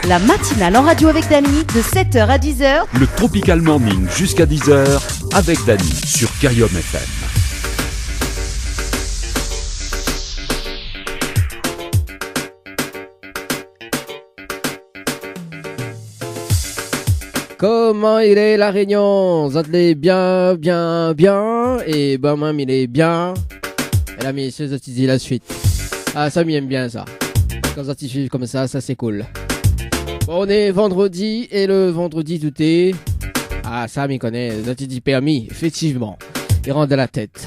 La matinale en radio avec Dany de 7h à 10h. Le Tropical Morning jusqu'à 10h avec Dany sur Carium FM. Comment il est la Réunion? Vous êtes bien, bien, bien. Et ben même il est bien. Et là messieurs, ça dit la suite. Ah ça m'aime bien ça. Quand ça suit comme ça c'est cool. Bon, on est vendredi et le vendredi tout est... Ah ça m'y connaît, ça dit permis, effectivement. Il rentre de la tête.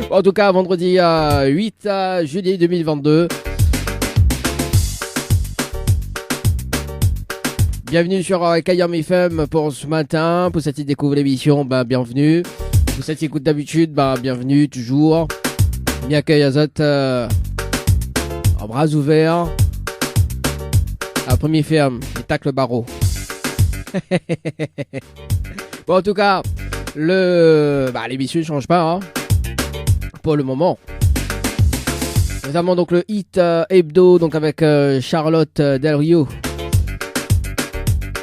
Bon, en tout cas vendredi 8 juillet 2022. Bienvenue sur Carium FM pour ce matin. Pour ceux qui découvrent l'émission, bienvenue. Pour ceux qui écoutent d'habitude, bienvenue toujours. Bien accueil à Zot en bras ouverts. À premier ferme, il tacle le barreau. Bon, en tout cas, l'émission ne change pas hein, pour le moment. Notamment donc le hit hebdo donc avec Charlotte Del Rio.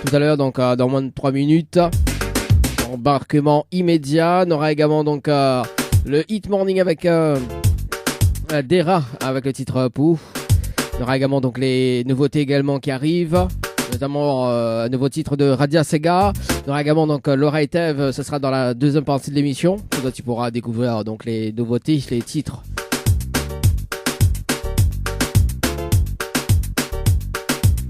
Tout à l'heure, donc dans moins de 3 minutes. Embarquement immédiat. On aura également donc le hit morning avec Dera avec le titre Pouf. On aura également donc les nouveautés également qui arrivent, notamment un nouveau titre de Radia Sega. On aura également donc Laura et Tev, ce sera dans la deuxième partie de l'émission. Là, tu pourras découvrir donc les nouveautés, les titres.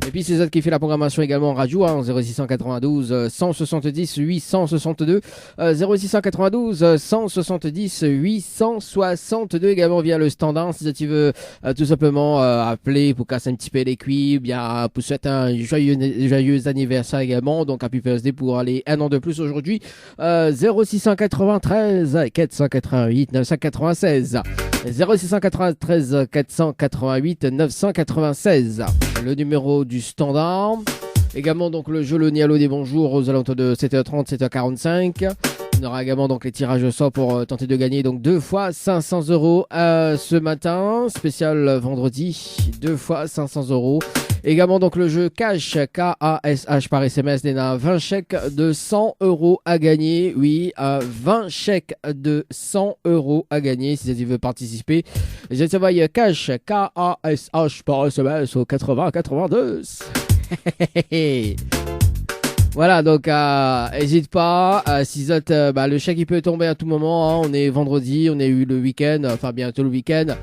Et puis c'est ça qui fait la programmation également en radio, 0692 170 862, 0692 170 862 également via le standard si tu veux tout simplement appeler pour casser un petit peu les cuivres, bien pour souhaiter un joyeux anniversaire également, donc Happy Birthday pour aller un an de plus aujourd'hui, 0693 488 996. 0693 488 996, le numéro du standard. Également donc le jeu Le Nialo des bonjours aux alentours de 7h30, 7h45. On aura également donc les tirages au sort pour tenter de gagner donc 2 fois 500 € ce matin, spécial vendredi, 2 fois 500 €. Également donc le jeu Cash, K-A-S-H par SMS, il y a 20 chèques de 100 € à gagner. Oui, 20 chèques de 100 € à gagner si tu veux participer. Je travaille Cash, K-A-S-H par SMS au 80-82. Voilà, donc n'hésite pas. Si le chèque il peut tomber à tout moment. Hein. On est vendredi, on a eu le week-end, enfin bientôt le week-end.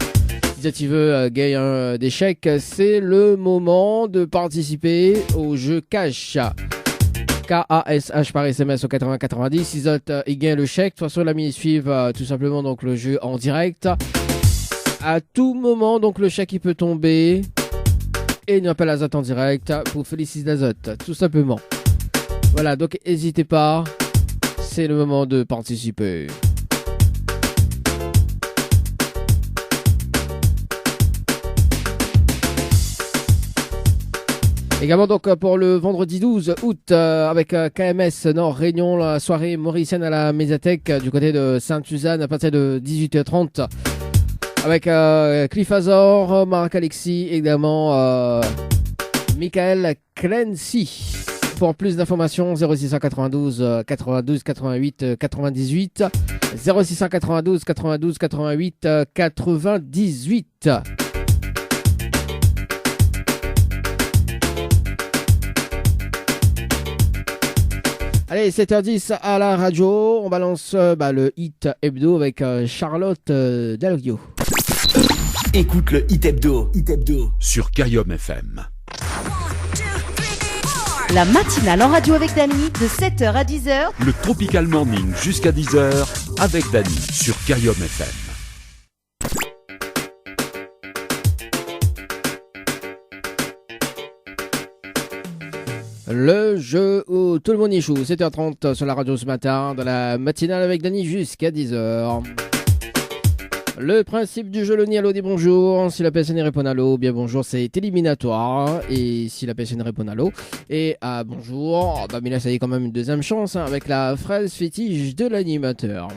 Si tu veux gagner des chèques, c'est le moment de participer au jeu Cash. K-A-S-H par SMS au 80-90. Si il gagne le chèque, de toute façon la mine suivre tout simplement donc le jeu en direct. À tout moment, donc le chèque il peut tomber. Et il nous appelle Azot en direct pour féliciter Azot, tout simplement. Voilà, donc n'hésitez pas, c'est le moment de participer. Également donc pour le vendredi 12 août avec KMS Nord Réunion, la soirée mauricienne à la médiathèque du côté de Sainte-Suzanne à partir de 18h30 avec Cliff Azor, Marc Alexis, également Michael Clancy. Pour plus d'informations 0692 92 88 98 0692 92 88 98. Allez, 7h10 à la radio, on balance le hit hebdo avec Charlotte Del Rio. Écoute le hit hebdo, sur Carium FM. La matinale en radio avec Dany de 7h à 10h. Le Tropical Morning jusqu'à 10h avec Dany sur Carium FM. Le jeu où tout le monde y joue, 7h30 sur la radio ce matin, dans la matinale avec Dany jusqu'à 10h. Le principe du jeu, le Nialo dit bonjour. Si la personne répond à l'eau, bien bonjour, c'est éliminatoire. Et si la personne répond à l'eau, et bonjour, mais là ça y est quand même une deuxième chance avec la phrase fétiche de l'animateur.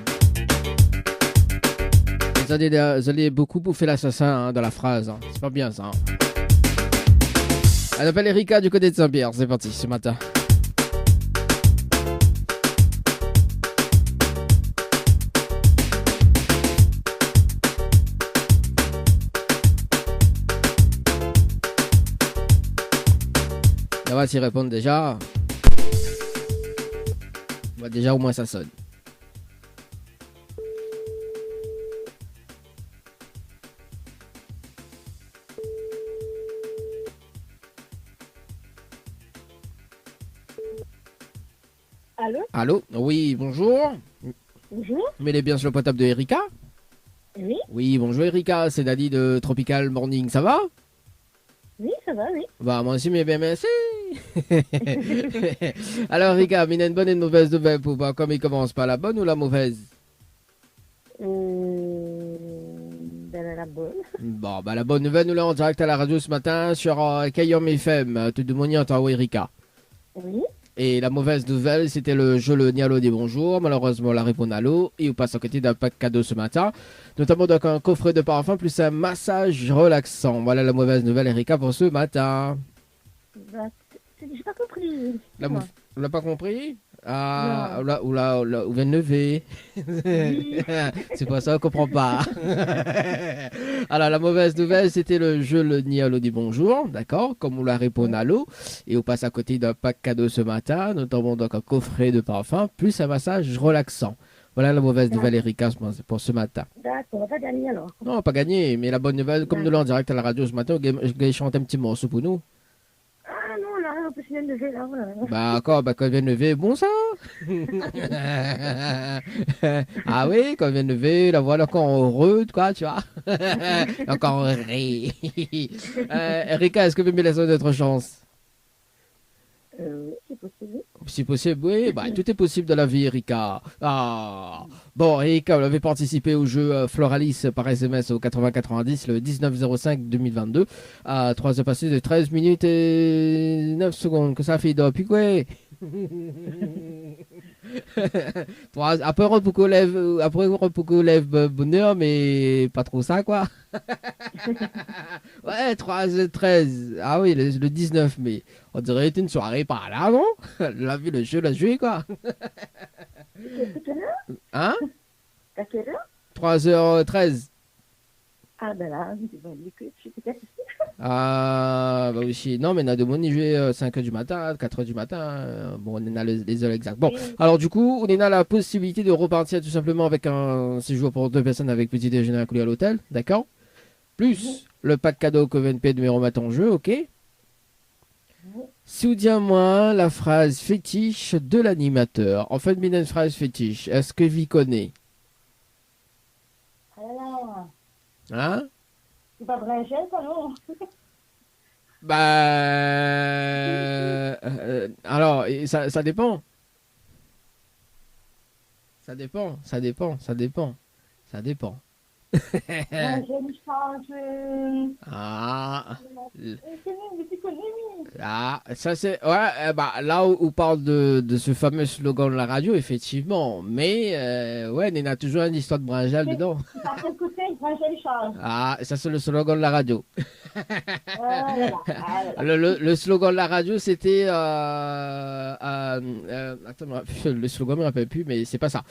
Vous allez beaucoup bouffer l'assassin dans la phrase, c'est pas bien ça. Elle appelle Erika du côté de Saint-Pierre. C'est parti ce matin. On va s'y répondre déjà. Déjà au moins ça sonne. Allô? Allô? Oui, bonjour. Bonjour. Mettez bien sur le portable de Erika. Oui, Oui, bonjour Erika, c'est Dali de Tropical Morning, ça va? oui, ça va, oui. Bah moi aussi, mais bien merci. Alors Erika, il y a une bonne et une mauvaise nouvelle pour voir comme il commence par la bonne ou la mauvaise? La bonne. Bon, bah la bonne nouvelle, nous l'avons en direct à la radio ce matin sur Kayom FM, tout de mon en Erika. Oui. Et la mauvaise nouvelle, c'était le jeu le Nialo des bonjours. Malheureusement, la réponse à l'eau. Et on passe à côté d'un pack cadeau ce matin. Notamment donc un coffret de parfum plus un massage relaxant. Voilà la mauvaise nouvelle, Erika, pour ce matin. Bah, j'ai pas compris. On l'a pas compris? Ah, ou vient de lever. Oui. C'est pour ça qu'on comprend pas. Alors, la mauvaise nouvelle, c'était le jeu le Nialo dit bonjour, d'accord, comme on l'a répondu à l'eau. Et on passe à côté d'un pack cadeau ce matin, notamment donc un coffret de parfum, plus un massage relaxant. Voilà la mauvaise nouvelle, Erika, pour ce matin. D'accord, on va pas gagner alors. Non, pas gagné, mais la bonne nouvelle, comme nous l'avons en direct à la radio ce matin, on chante un petit morceau pour nous. Ah non, là, on peut se lever là. Voilà. Bah, encore, bah, quand il vient de lever, bon ça. Ah oui, quand il vient de lever, la voilà encore heureux, quoi, tu vois. Encore heureux. Erika, est-ce que vous me laissez notre chance? Oui, c'est possible. Si possible, oui, bah, tout est possible dans la vie, Erika. Ah. Bon, Erika, vous avez participé au jeu Floralis par SMS au 8090 le 19/05/2022 à 3 heures passées de 13 minutes et 9 secondes. Que ça fait depuis quoi? Après, on peut lève bonheur, mais pas trop ça, quoi. Ouais, 3h13. Ah oui, le 19 mai. On dirait une soirée par là, non? La vu le jeu, la joué, quoi. C'est quelle heure? Hein? À quelle heure? 3h13. Ah ben là, c'est pas que je suis peut-être ici. Ah, bah aussi. Non, mais on a de y jouer 5h du matin, 4h du matin. Bon, on a les heures exactes. Bon, alors du coup, on a la possibilité de repartir tout simplement avec un séjour pour 2 personnes avec petit déjeuner inclus à l'hôtel, d'accord? Plus le pack cadeau que VNP numéro mat en jeu, ok? Si vous dites à moi la phrase fétiche de l'animateur. En fait, une phrase fétiche. Est-ce que vous connaissez? Alors, Hein? c'est pas Bringel, ça non? Bah. Alors, ça dépend. Ça dépend. Bringel, il change. Ah. C'est bon, mais tu connais, oui. Ah, ça c'est. Ouais, bah, là où on parle de ce fameux slogan de la radio, effectivement. Mais, ouais, il y a toujours une histoire de Bringel dedans. À quel côté, Bringel, il change. Ah, ça c'est le slogan de la radio. Voilà. Le slogan de la radio, c'était. Attends, le slogan, je me rappelle plus, mais c'est pas ça.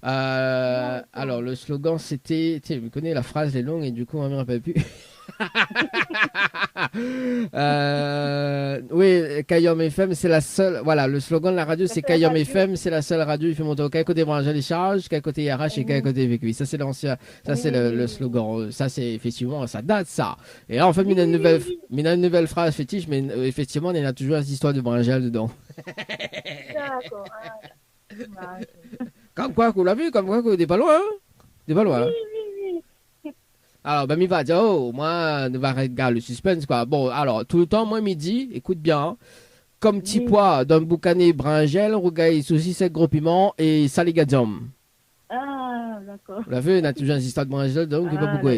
Alors, le slogan, c'était. Tu sais, vous connaissez la phrase, elle est longue et du coup, on ne me rappelle plus. Oui, Kayom FM, c'est la seule. Voilà, le slogan de la radio, c'est Kayom FM, c'est la seule radio. Il fait monter au quel côté Bringel les charges, quel côté RH et quel côté VQI. Ça, c'est l'ancien. Ça, c'est le slogan. Ça, c'est effectivement, ça date, ça. Et là, en fait, il y a une nouvelle phrase fétiche, mais effectivement, il y a toujours une histoire de Bringel dedans. D'accord. Comme quoi, vous l'avez vu, comme quoi, t'es pas loin, hein? T'es pas loin. Oui. Alors, ben, il va dire, oh, moi, on va regarder le suspense, quoi. Bon, alors, tout le temps, moi, midi, écoute bien, hein, comme petit pois d'un boucané Bringel, regarde, saucisse avec gros piment et saligadium. Ah, d'accord. Vous l'avez vu, il y a toujours un histoire de Bringel, donc, il pas beaucoup.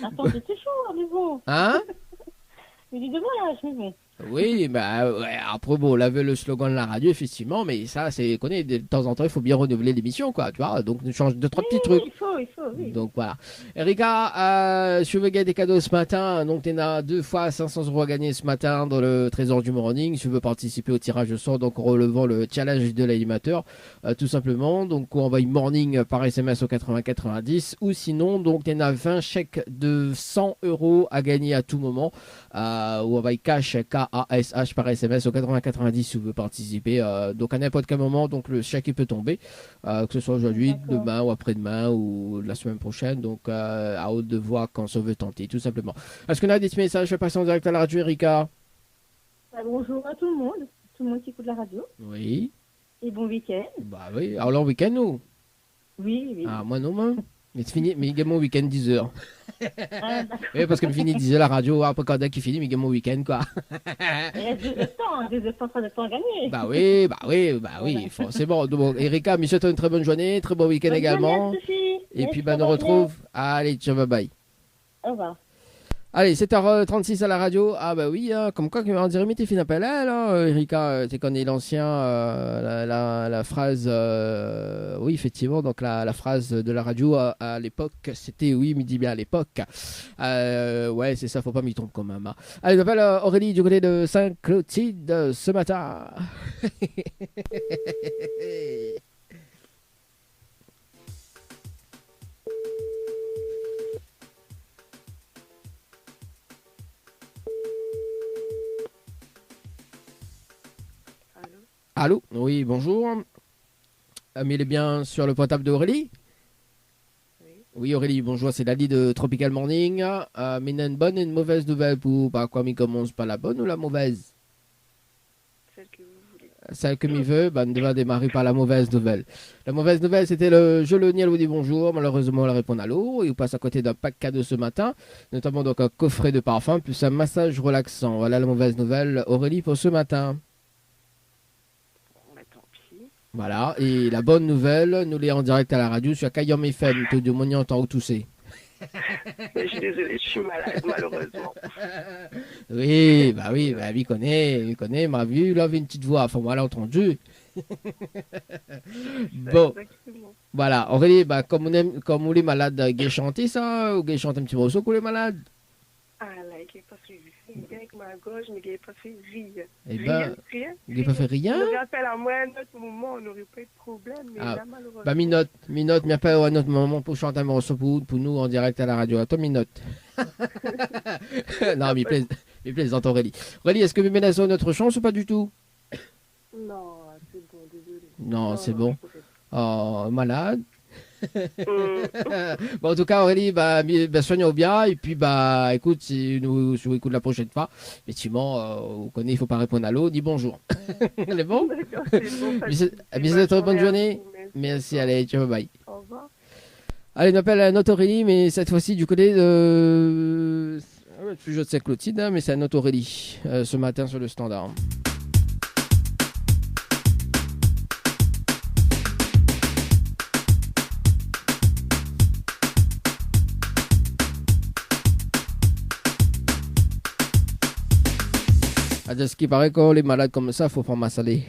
Attends, c'est chaud, mais bon. Hein? Il dit demain, là, je me mets. Oui, bah ouais, après bon, on avait le slogan de la radio, effectivement, mais ça, c'est connu, de temps en temps, il faut bien renouveler l'émission, quoi, tu vois, donc on change deux, trois petits trucs. Il faut, oui. Donc voilà. Erika, je veux gagner des cadeaux ce matin. Donc, tu as 2 fois 500 euros à gagner ce matin dans le Trésor du Morning. Je veux participer au tirage au sort, donc en relevant le challenge de l'animateur, tout simplement. Donc, on envoie morning par SMS au 8090. Ou sinon, donc, tu as 20 chèques de 100 euros à gagner à tout moment. Ou on envoie cash, K-A-S-H par SMS au 8090 si vous voulez participer. Donc, à n'importe quel moment, donc le chèque il peut tomber. Que ce soit aujourd'hui, D'accord. demain ou après-demain ou la semaine prochaine, donc à haute de voix quand on veut tenter, tout simplement. Est-ce qu'on a des petits messages? Je passe en direct à la radio, Erika. Bonjour à tout le monde qui écoute la radio. Oui, Et bon week-end. bah oui. Alors, le week-end, nous? Oui. Ah, moi non, moi. Mais c'est fini, mais il gagne mon week-end 10h. Ah, d'accord. Oui, parce que me finit 10h la radio, après quand qui finit, mais il gagne mon week-end, quoi. Il y a 2 temps, 3 temps à gagner. Bah oui, forcément. Donc, Erika, je souhaite une très bonne journée, très bon week-end Bonne également. journée, Sophie. Et puis, Merci bah, nous pour votre retrouve. Allez, ciao, bye bye. aide. Au revoir. Allez, 7h36 à la radio. Ah bah oui, hein, comme quoi, on dirait, mais t'es fini appel à elle, hein, Erika, tu connais l'ancien, la phrase, oui, effectivement, donc la phrase de la radio à l'époque, c'était, oui, me dit bien à l'époque. Ouais, c'est ça, faut pas m'y tromper quand même. Hein. Allez, j'appelle Aurélie du côté de Saint-Clotilde ce matin. Allô? Oui, bonjour. Mais il est bien sur le portable d'Aurélie? Oui, Aurélie, bonjour, c'est Dali de Tropical Morning. Mais il y a une bonne et une mauvaise nouvelle pour par quoi il commence par la bonne ou la mauvaise? Celle que vous voulez. Celle que m'y veut, on devait démarrer par la mauvaise nouvelle. La mauvaise nouvelle, c'était le jeu Niel vous dit bonjour. Malheureusement, elle répond allô. Il passe à côté d'un pack cadeau ce matin, notamment donc un coffret de parfum plus un massage relaxant. Voilà la mauvaise nouvelle, Aurélie, pour ce matin. Bon, bah tant pis. Voilà, et la bonne nouvelle, nous l'est en direct à la radio sur Kayom FM, tout de mon entend où tousser. Mais je suis désolée, je suis malade, malheureusement. Oui, il connaît, m'a vu, là, une petite voix, enfin, voilà, entendu. Bon, Exactement. voilà, Aurélie, bah, comme on est malade, gay chanter ça, ou gay chanter un petit morceau pour les malades? Ah là, il n'est pas fait rien avec ma gorge, mais il n'est pas fait rien. Eh ben, Rien. il n'a pas fait rien? On aurait appelé à moi à un autre moment, on n'aurait pas eu de problème, mais Ah, là, malheureusement. Bah, Minote, m'y appelle à un autre moment pour chanter un morceau pour nous en direct à la radio. Attends, Minote. Non, mais plaisante, Aurélie. Aurélie, est-ce que vous menacez notre chance ou pas du tout? Non, c'est bon, désolé. Non, c'est bon. je pourrais Oh, malade. pas. Bon, en tout cas, Aurélie, soignez-vous bien. Et puis, écoute, si vous écoutez la prochaine fois, effectivement, vous connaissez, il ne faut pas répondre à l'eau, dis bonjour. Elle est bon? D'accord, c'est bon. pas de Bisous, souci. bisous, très bonne à journée. vous, Merci, allez, ciao, bye. Au revoir. Allez, on appelle un autre Aurélie, mais cette fois-ci du côté de. Plus je sais Clotilde, hein, mais c'est un autre Aurélie, ce matin sur le standard. À ce qui paraît, quand les malades comme ça, faut prendre ma salée.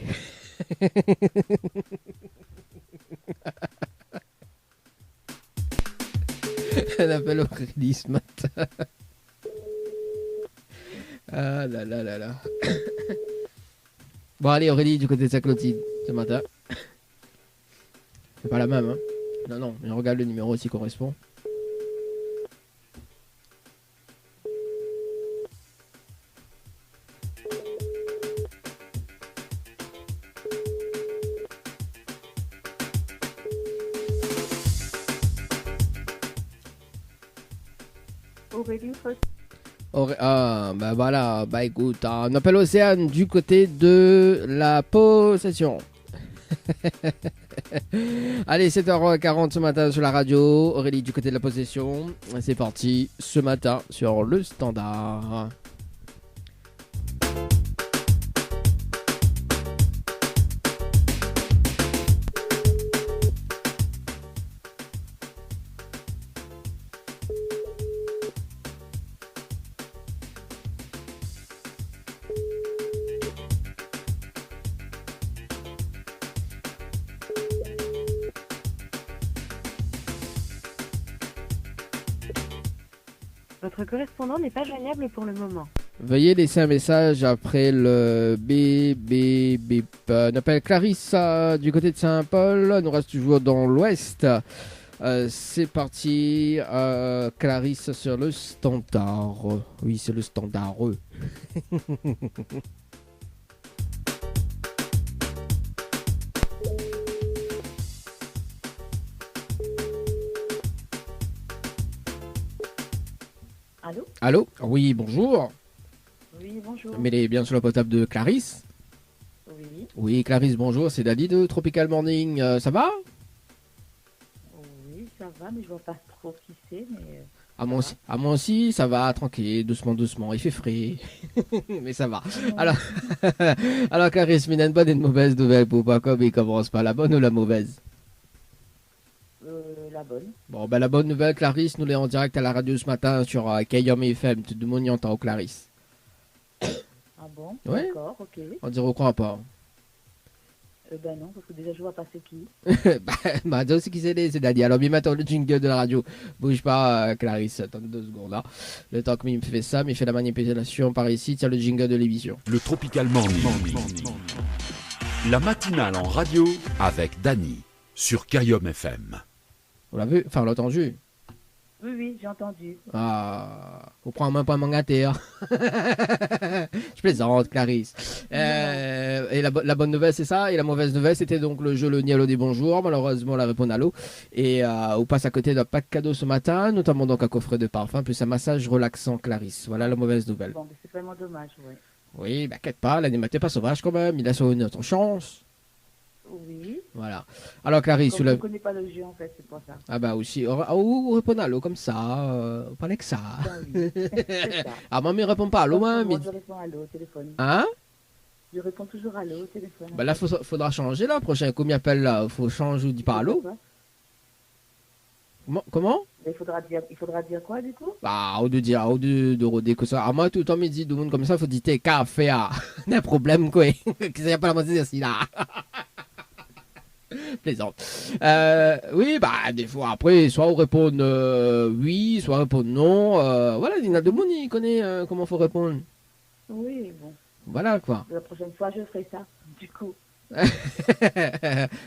Elle appelle Aurélie ce matin. Ah là là là là. Bon, allez, Aurélie, du côté de sa Clotilde, ce matin. C'est pas la même, hein? Non, mais regarde le numéro aussi correspond. Aurélie, Voilà, écoute, on appelle Océane du côté de la possession. Allez, 7h40 ce matin sur la radio, Aurélie du côté de la possession. C'est parti ce matin sur le standard. Votre correspondant n'est pas joignable pour le moment. Veuillez laisser un message après le bip. On appelle Clarisse du côté de Saint-Paul. Nous reste toujours dans l'ouest. C'est parti. Clarisse sur le standard. Oui, c'est le standard. Allô? Allô? Oui, bonjour. Oui, bonjour. Mais bien sur le portable de Clarisse. Oui, Oui, Clarisse, bonjour. C'est Dali de Tropical Morning. Ça va? oui, ça va, mais je vois pas trop qui c'est, mais... Moi aussi, ça va, tranquille, doucement. Il fait frais. Mais ça va. Alors, alors Clarisse, mais une bonne et une mauvaise nouvelle pour Paco, il commence par la bonne ou la mauvaise? La bonne. Bon, ben la bonne nouvelle, Clarisse, nous l'est en direct à la radio ce matin sur KYOM FM. Tout le monde y entend, Clarisse. Ah bon? Ouais. D'accord, ok. On dirait, on croit pas. Ben non, parce que déjà je vois pas c'est qui. Bah, dis aussi qui c'est Dani. Alors, bien maintenant, le jingle de la radio. Bouge pas, Clarisse. Attends 2 secondes là. Le temps que il me fait ça, mais il fait la manipulation par ici. Tiens, le jingle de l'émission. Le Tropical Morning. La matinale en radio avec Dani sur KYOM FM. On l'a vu? Enfin, on l'a entendu. Oui, j'ai entendu. Ah, on prend même pas mon gâté. Je plaisante, Clarisse. Et la bonne nouvelle, c'est ça. Et la mauvaise nouvelle, c'était donc le jeu Le Nialo des Bonjours. Malheureusement, on la répond à l'eau. Et on passe à côté d'un pack cadeau ce matin, notamment donc un coffret de parfum, plus un massage relaxant, Clarisse. Voilà la mauvaise nouvelle. Bon, mais c'est vraiment dommage, ouais. Oui, bah, inquiète pas, l'animateur pas sauvage quand même. Il a son autre chance. Oui. Voilà. Alors, Clarisse, Comme je ne connais pas le jeu, en fait, c'est pour ça. Ah bah aussi, on répond à l'eau comme ça, on parlait que ça. Ben oui, c'est ça. Ah, maman, il répond pas à l'eau, hein, mais... Moi, je réponds à l'eau au téléphone. Hein? Je réponds toujours à l'eau au téléphone. Bah là, faudra changer là, prochain coup, m'appelle là, faut changer ou dit pas à l'eau. Comment? Il faudra dire quoi, du coup? Bah, au de rôder que ça. À moi, tout le temps, me dit, du monde comme ça, faut dire, t'es café, ah. Un problème, quoi. Qu'il n'y a pas la moitié de là. Plaisante. Oui, bah, des fois, après, soit on répond oui, soit on répond non. Voilà, il y en a de monde, il connaît comment faut répondre. Oui, bon. Voilà, quoi. La prochaine fois, je ferai ça, du coup.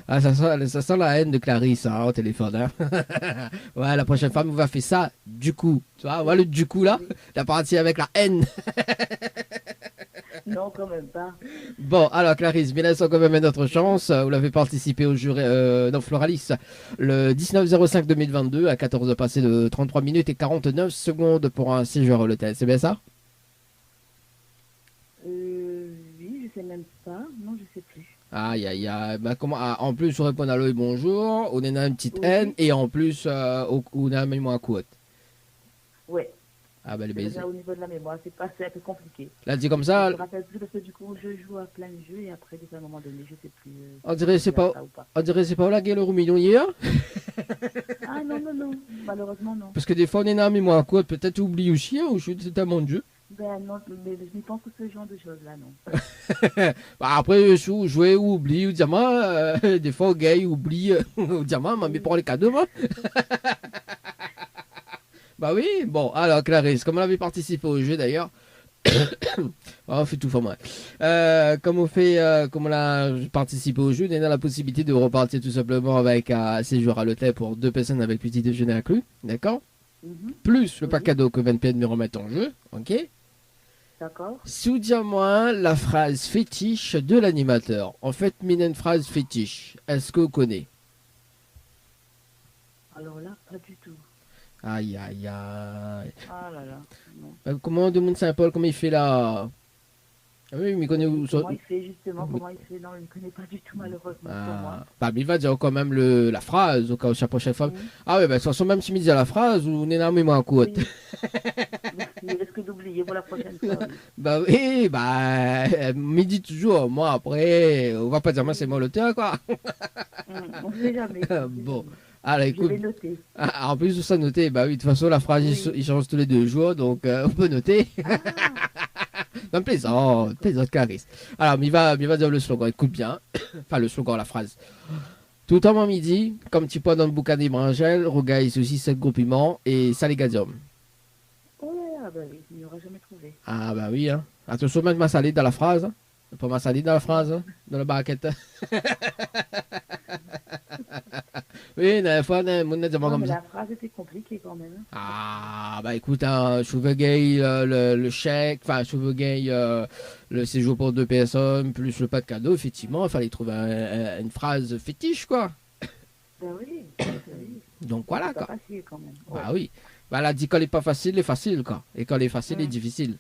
Ah, ça sent la haine de Clarisse hein, au téléphone. Hein. Ouais, la prochaine fois, on va faire ça, du coup. Tu vois, voilà le du coup là, la partie avec la haine. Non, quand même pas. Bon, alors Clarisse, bien laissons quand même une autre chance. Vous l'avez participé au jury dans Floralis le 19-05-2022 à 14h passé de 33 minutes et 49 secondes pour un séjour à l'hôtel. C'est bien ça? Oui, je sais même pas. Non, je sais plus. Aïe, aïe, aïe. Bah, en plus, on répond à l'eau et bonjour. On a une petite Oui. haine et en plus, on a même un quote. Ouais. Ah, bah, le baiser. Déjà, au niveau de la mémoire, c'est un peu compliqué. Là, dit comme ça. Je me rappelle plus parce que du coup, je joue à plein de jeux et après, à un moment donné, je sais plus. On dirait c'est pas. On dirait c'est pas la gueule au million hier. Ah non, malheureusement non. Parce que des fois on est là, mais moi un quote, peut-être oublie aussi, ou je c'est tellement de jeu. Ben non, mais je n'y pense que ce genre de choses là, non. Bah après, jouer ou oublie, ou diamant, des fois, gay, oublie, ou diamant, mais pour les cadeaux, moi. Bah oui, bon, alors Clarisse, comme on avait participé au jeu d'ailleurs, on fait tout pour moi. Comme on a participé au jeu, on a la possibilité de repartir tout simplement avec un séjour à l'hôtel pour 2 personnes avec petit déjeuner inclus, d'accord? Plus le pack cadeau que 20 me remettent en jeu, ok? D'accord. Souviens-moi la phrase fétiche de l'animateur. En fait, une phrase fétiche. Est-ce que vous connaissez? Alors là, pas du tout. Aïe, aïe, aïe. Ah là là, non. Comment demande Saint-Paul, comment il fait là? Ah oui, mais il connaît où ça? Comment il fait justement? Comment il fait? Non, il ne connaît pas du tout malheureusement pour moi. Bah, mais il va dire quand même la phrase au cas où la prochaine fois. Ah oui, bah, de toute façon, même s'il me dit la phrase, ou on est énormément en côte. Oui. Il risque d'oublier pour la prochaine fois. Oui. Bah oui, bah, me dit toujours, moi après, on va pas dire moi c'est moi l'auteur, quoi. On ne sait jamais. Bon. Alors, écoute, je vais noter. En plus de ça, noter, bah oui, de toute façon, la phrase, il change tous les 2 jours, donc on peut noter. Non, plaisante, Clarisse. Alors, il va dire le slogan, écoute bien. Enfin, le slogan, la phrase. Tout en midi, comme tu peux dans le bouquin des brangelles, regarde ceci, 7 gros piments et salégadium. Oh, Ah bah oui, il n'y aura jamais trouvé. Ah bah oui, hein. Attention, mettre ma salade dans la phrase. Hein. Pas ma salade dans la phrase, hein, dans la barquette. Oui, la fois, mon net demande Non, mais comme ça. la phrase était compliquée quand même. Ah, bah écoute, hein, je veux gagner le chèque, enfin, je veux gagner le séjour pour 2 personnes, plus le pas de cadeau, effectivement, il fallait trouver une phrase fétiche, quoi. Ben oui, oui. Donc voilà, C'est pas quoi. facile quand même. Bah oui. Bah, elle a dit quand elle est pas facile, elle est facile, quoi. Et quand elle est facile, elle est difficile.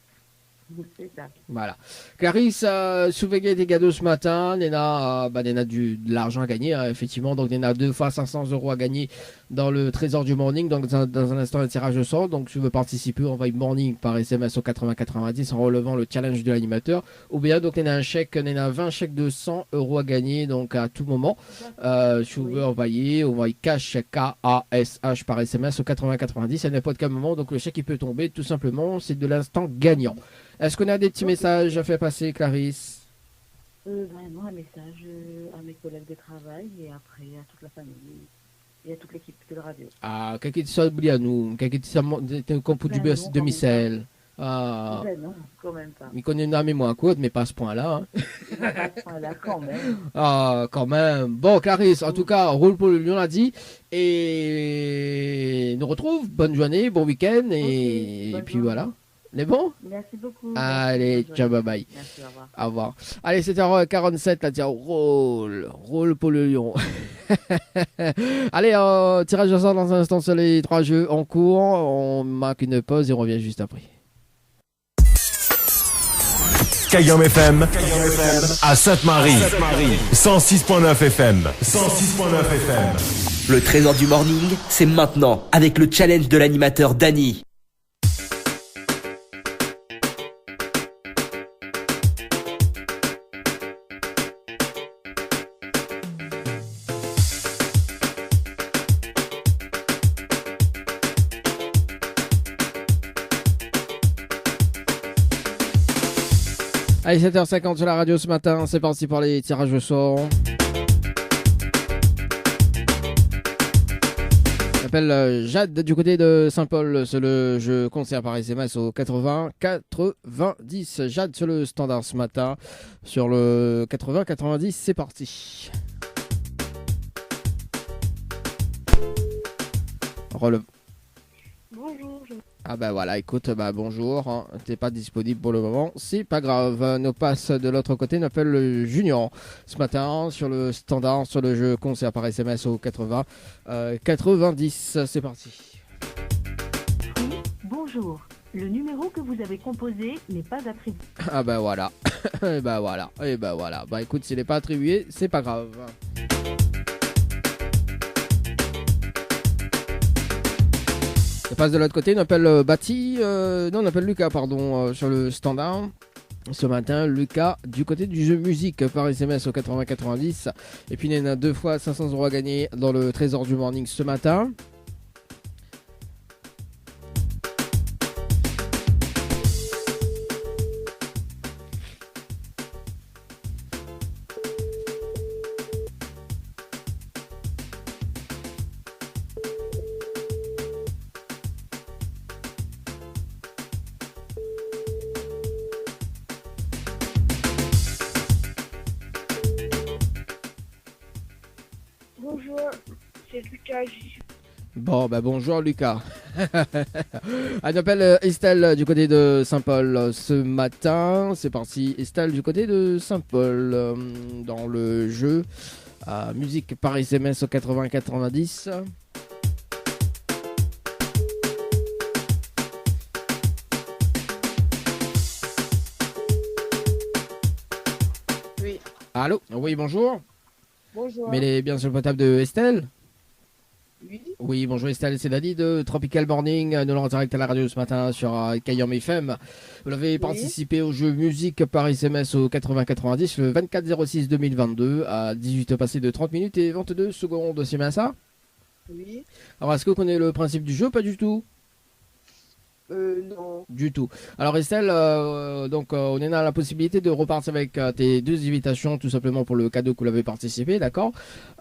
C'est ça. Voilà. Clarisse, surveiller des cadeaux ce matin. Néna, Néna de l'argent à gagner, hein, effectivement. Donc, Néna 2 fois 500 € à gagner dans le trésor du morning. Donc, dans un instant, un tirage au sort. Donc, si tu veux participer, envoie morning par SMS au 8090 en relevant le challenge de l'animateur. Ou bien, donc, Néna un chèque, Néna 20 chèques de 100 € à gagner. Donc, à tout moment, si tu veux envoyer cash, K-A-S-H par SMS au 8090 à n'importe quel moment. Donc, le chèque, il peut tomber. Tout simplement, c'est de l'instant gagnant. Est-ce qu'on a des petits messages à faire passer, Clarisse? Vraiment un message à mes collègues de travail et après à toute la famille et à toute l'équipe de la radio. Ah, quelqu'un qui s'oublie à nous, quelqu'un qui s'oublie comme pour du Ben beurre non, de quand micelle. Ah, Ben non, quand même pas. il connaît une mémoire courte, mais pas à ce point-là. Hein. Il va pas à ce point-là quand même. Ah, quand même. Bon, Clarisse, en tout cas, roule pour le lion, l'a dit. Et nous retrouve. Bonne journée, bon week-end. Et, bonne puis journée. voilà. Les bons? Merci beaucoup. Allez, Merci, bonne ciao, bye journée. bye. Merci, au revoir. Au revoir. Allez, 7h47, là, tiens, roule pour le lion. Allez, tirage au sort dans un instant sur les 3 jeux en cours. On marque une pause et on revient juste après. Kayam FM à Sainte-Marie, 106.9 FM. 106.9 FM. Le trésor du morning, c'est maintenant avec le challenge de l'animateur Dany. Allez, 7h50 sur la radio ce matin, c'est parti pour les tirages au sort. J'appelle Jade du côté de Saint-Paul, c'est le jeu concert par SMS au 80-90. Jade sur le standard ce matin, sur le 80-90, c'est parti. Relève. Bonjour. Ah bah voilà, écoute, bonjour, hein, t'es pas disponible pour le moment, c'est pas grave. Nos passes de l'autre côté, nous appelle le Junior ce matin sur le standard, sur le jeu concert par SMS au 80-90, c'est parti. Oui, bonjour. Le numéro que vous avez composé n'est pas attribué. Ah bah voilà, et bah voilà. Bah écoute, s'il n'est pas attribué, c'est pas grave. On passe de l'autre côté, on appelle on appelle Lucas, pardon, sur le standard. Ce matin, Lucas, du côté du jeu musique par SMS au 80-90. Et puis, il y en a 2 fois 500 € à gagner dans le trésor du morning ce matin. Bonjour, c'est Lucas. Bon, bonjour Lucas. On appelle Estelle du côté de Saint-Paul ce matin. C'est parti, Estelle du côté de Saint-Paul dans le jeu musique par SMS au 80-90. Oui. Allô? Oui, bonjour. Bonjour. Mais elle est bien sur le portable de Estelle? Oui. Oui, bonjour Estelle, c'est Dany de Tropical Morning, nous l'en direct à la radio ce matin sur Kayam FM. Vous avez participé au jeu musique par SMS au 80-90 le 24-06-2022 à 18h passé de 30 minutes et 22 secondes, c'est bien ça? Oui. Alors est-ce que vous connaissez le principe du jeu? Pas du tout. Non. Du tout. Alors Estelle, on est dans la possibilité de repartir avec tes 2 invitations tout simplement pour le cadeau que vous avez participé, d'accord,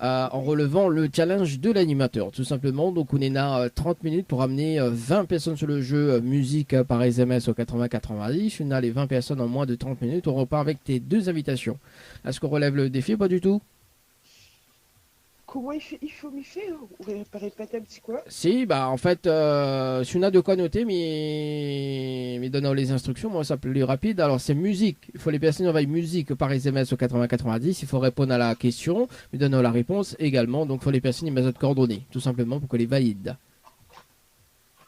en relevant le challenge de l'animateur, tout simplement. Donc on est à 30 minutes pour amener 20 personnes sur le jeu musique par SMS au 80-90. On a les 20 personnes en moins de 30 minutes. On repart avec tes 2 invitations. Est-ce qu'on relève le défi ou pas du tout? Comment il faut m'y faire? Répétez un petit quoi? Si, bah en fait, si on a de quoi noter, mais donnant les instructions, moi ça plus rapide. Alors c'est musique. Il faut les personnes envoient musique par SMS au 80-90. Il faut répondre à la question, mais donnant la réponse également. Donc il faut les personnes mettent notre coordonnées, tout simplement pour que les valide.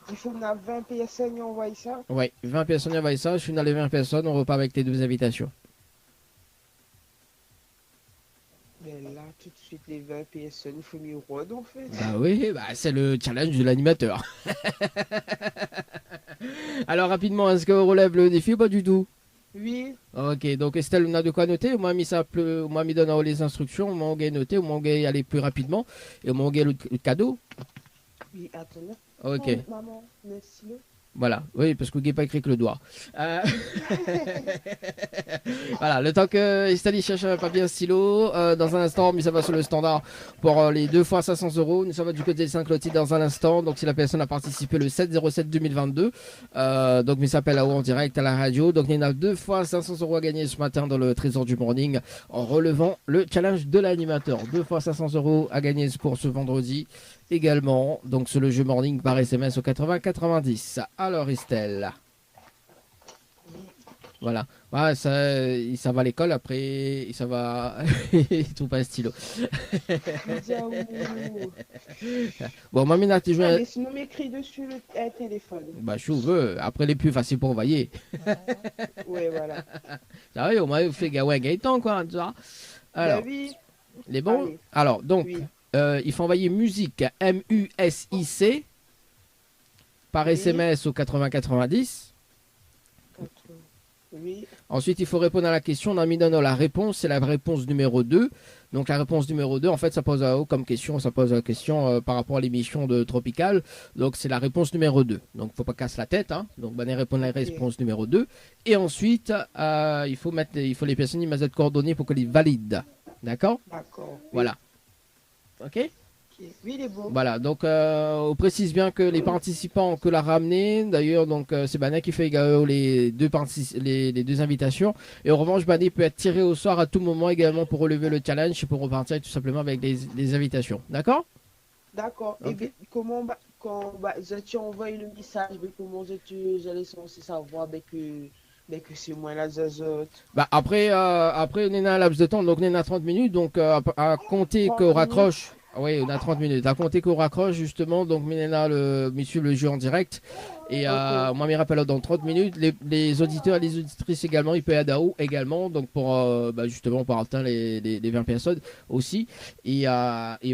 Il faut qu'on a 20 personnes qui envoient ça? Oui, 20 personnes envoient ça. Si on a les 20 personnes, on repart avec tes 2 invitations. Mais là, tout de suite, les 20 personnes, il faut m'y rôder en fait. Bah oui, bah c'est le challenge de l'animateur. Alors rapidement, est-ce qu'on relève le défi ou pas du tout? Oui. Ok, donc Estelle, on a de quoi noter. Moi, moi, mi donne les instructions. Moi, on va noter. Moi, on va y aller plus rapidement. Et moi, on va le cadeau. Oui, attends. Ok. Oh, maman, merci. Voilà, oui, parce que vous n'avez pas écrit que le doigt. Voilà, le temps que Estelle cherche un papier et un stylo, dans un instant, mais ça va sur le standard pour les 2 fois 500 euros. Nous sommes du côté de Saint-Clotilde dans un instant. Donc, si la personne a participé le 7-07-2022, donc, mais s'appelle là-haut en direct à la radio. Donc, il y en a 2 fois 500 euros à gagner ce matin dans le Trésor du Morning en relevant le challenge de l'animateur. 2 fois 500 euros à gagner pour ce vendredi. Également, donc sur le jeu morning par SMS au 80-90. Alors Estelle. Voilà. Ouais, ça va à l'école, après ça va. Il trouve pas un stylo. Bon, Mamina, tu joues. Allez, sinon m'écris dessus le téléphone. Bah, je veux. Après, les plus faciles pour envoyer. Ouais, voilà. Ça va, au moins, vous faites Gawain Gaëtan, quoi. Tu vois. Alors, oui. les bons. Allez. Alors, donc, Oui. il faut envoyer musique, MUSIC, par Oui. SMS au 80-90. Oui. Ensuite, il faut répondre à la question. On a mis dans la réponse, c'est la réponse numéro 2. Donc, la réponse numéro 2, en fait, ça pose comme question, ça pose la question par rapport à l'émission de Tropical. Donc, c'est la réponse numéro 2. Donc, il ne faut pas casser la tête. Hein. Donc, ben, répondre à la réponse numéro 2. Et ensuite, il faut les personnes, ils mettent cette coordonnée pour que les valident. D'accord? D'accord. Oui. Voilà. OK? Oui, il est bon. Voilà, donc on précise bien que les participants que l'a ramené, d'ailleurs, donc c'est Banet qui fait également les 2 invitations. Et en revanche, Banet peut être tiré au sort à tout moment également pour relever le challenge et pour repartir tout simplement avec des invitations. D'accord? D'accord. Ok. Et bien, comment quand tu envoies le message, mais comment j'allais censé savoir que c'est moi la zazote? Bah après on est dans un laps de temps, donc on est à 30 minutes, donc à compter 30 qu'on raccroche. Oui, on a 30 minutes. À compter qu'on raccroche, justement. Donc, Milena, suivre le jeu en direct. Et moi, je me rappelle dans 30 minutes. Les auditeurs et les auditrices également, ils peuvent être à haut également. Donc, justement, pour atteindre les 20 personnes aussi. Et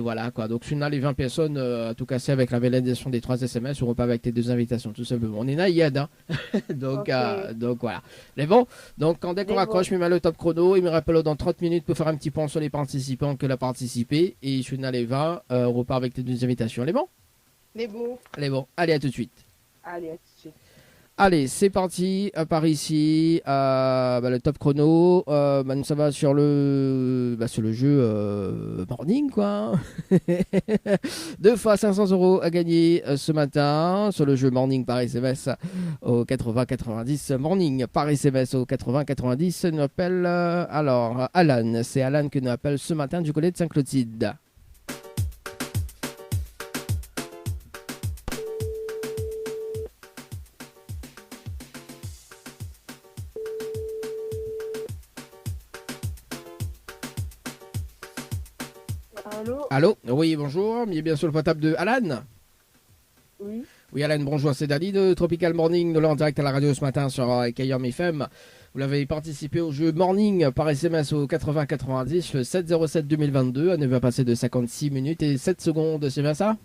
voilà, quoi. Donc, si on a les 20 personnes, à tout casser avec la validation des 3 SMS, on repart avec tes 2 invitations, tout simplement. On est naïade, hein. Donc, donc, voilà. Mais bon, donc, quand dès qu'on raccroche, je mets le top chrono. Il me rappelle dans 30 minutes pour faire un petit point sur les participants que a participé. Et je suis dans les 20, on repart avec tes 2 invitations. Elle est bon? Les beaux. Elle est bon. Allez, à tout de suite. Allez, à tout de suite. Allez, c'est parti. Par ici, le top chrono. Nous, ça va sur le jeu morning, quoi. 2 fois 500 euros à gagner ce matin sur le jeu morning par SMS au 80-90. Morning par SMS au 80-90. Nous appelle alors Alan. C'est Alan que nous appelle ce matin du côté de Saint-Clotilde. Allô? Allô? Oui, bonjour. Bien sûr le portable de Alan. Oui. Oui, Alan, bonjour. C'est Dali de Tropical Morning, de en direct à la radio ce matin sur Kayam FM. Vous l'avez participé au jeu Morning par SMS au 80-90 le 7-07-2022. On va passer de 56 minutes et 7 secondes. C'est bien ça?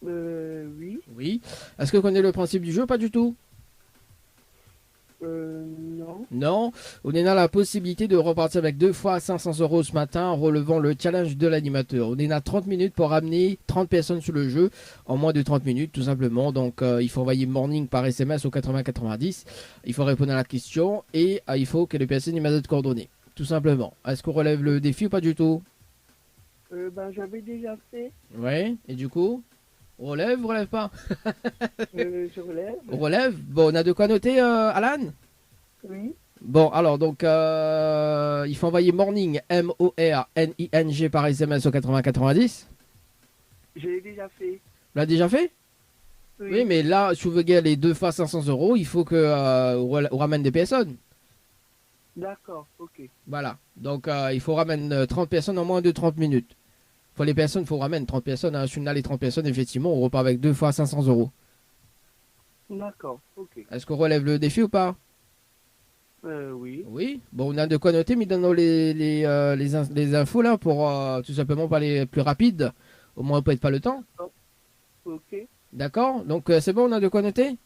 Oui. Oui. Est-ce que vous connaissez le principe du jeu? Pas du tout. Non. Non, on a la possibilité de repartir avec 2 fois 500 euros ce matin en relevant le challenge de l'animateur. On a 30 minutes pour ramener 30 personnes sur le jeu en moins de 30 minutes tout simplement. Donc il faut envoyer morning par SMS au 8090. Il faut répondre à la question et il faut que les personnes aient de coordonnées. Tout simplement. Est-ce qu'on relève le défi ou pas du tout? J'avais déjà fait. Ouais, et du coup on relève ou relève pas? Je relève. On relève. Bon, on a de quoi noter, Alan? Oui. Bon, alors, donc, il faut envoyer morning, M-O-R-N-I-N-G par SMS au 8090. Je l'ai déjà fait. Vous l'avez déjà fait? Oui, mais là, si vous voulez les 2 fois 500 euros, il faut que on ramène des personnes. D'accord, ok. Voilà. Donc, il faut ramener 30 personnes en moins de 30 minutes. Pour les personnes, il faut ramener 30 personnes. Hein. Si on a les 30 personnes, effectivement, on repart avec 2 fois 500 euros. D'accord, ok. Est-ce qu'on relève le défi ou pas? Oui. Oui. Bon, on a de quoi noter, mais donnons les infos là pour tout simplement parler plus rapide. Au moins, on peut être pas le temps. Ok. D'accord. Donc, c'est bon, on a de quoi noter?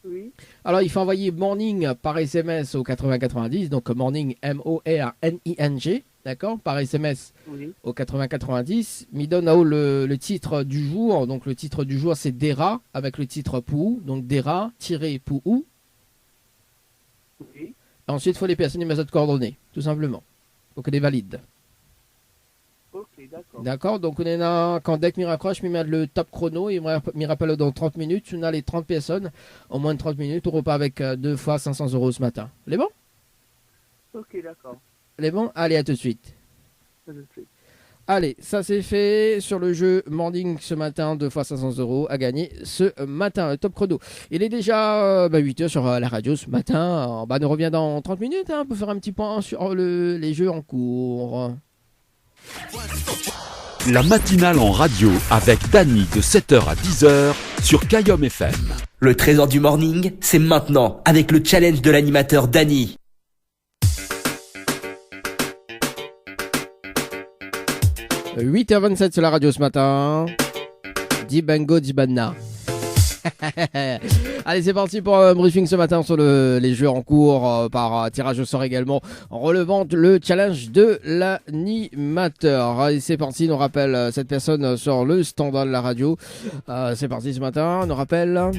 Oui. Alors, il faut envoyer morning par SMS au 8090. Donc, morning, M-O-R-N-I-N-G. D'accord, par SMS au 8090. Il donne là-haut le titre du jour. Donc le titre du jour c'est Dera avec le titre Pou. Donc Dera-Pou. Oui. Ensuite il faut les personnes et méthodes coordonnées, tout simplement. Faut que les valides. Ok, d'accord. D'accord, donc on est là, quand dès que m'y raccroche, m'y met le top chrono et m'y rappelle dans 30 minutes. On a les 30 personnes, en moins de 30 minutes, on repart avec 2 fois 500 euros ce matin. Les bon? Ok, d'accord. Les bons? Allez, à tout de suite. Allez, ça c'est fait sur le jeu Morning ce matin, 2 fois 500 euros à gagner ce matin, top chrono. Il est déjà 8h sur la radio ce matin. On revient dans 30 minutes hein, pour faire un petit point sur les jeux en cours. La matinale en radio avec Dany de 7h à 10h sur Kayom FM. Le trésor du morning, c'est maintenant avec le challenge de l'animateur Dany. 8h27 sur la radio ce matin. Dibango Dibanna. Allez, c'est parti pour un briefing ce matin sur les jeux en cours par tirage au sort également en relevant le challenge de l'animateur. Allez, c'est parti, nous rappelle cette personne sur le standard de la radio. C'est parti ce matin, nous rappelle.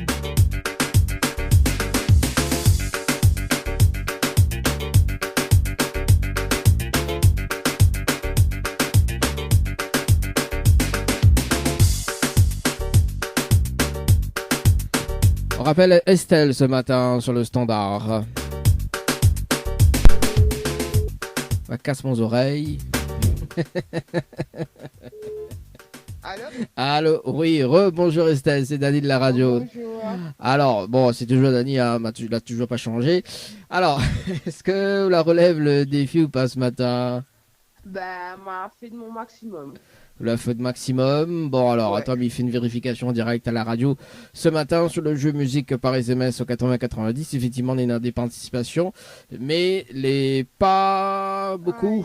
On rappelle Estelle ce matin sur le standard. Casse mon oreille. Allô, oui, bonjour Estelle, c'est Dany de la radio. Bonjour. Alors, bon, c'est toujours Dany, hein, il n'a toujours pas changé. Alors, est-ce que la relève le défi ou pas ce matin? M'a fait de mon maximum. Le feu de maximum. Bon, alors, Ouais. attends, mais il fait une vérification en direct à la radio. Ce matin, sur le jeu musique par SMS au 80-90, effectivement, on a des participations, mais pas beaucoup.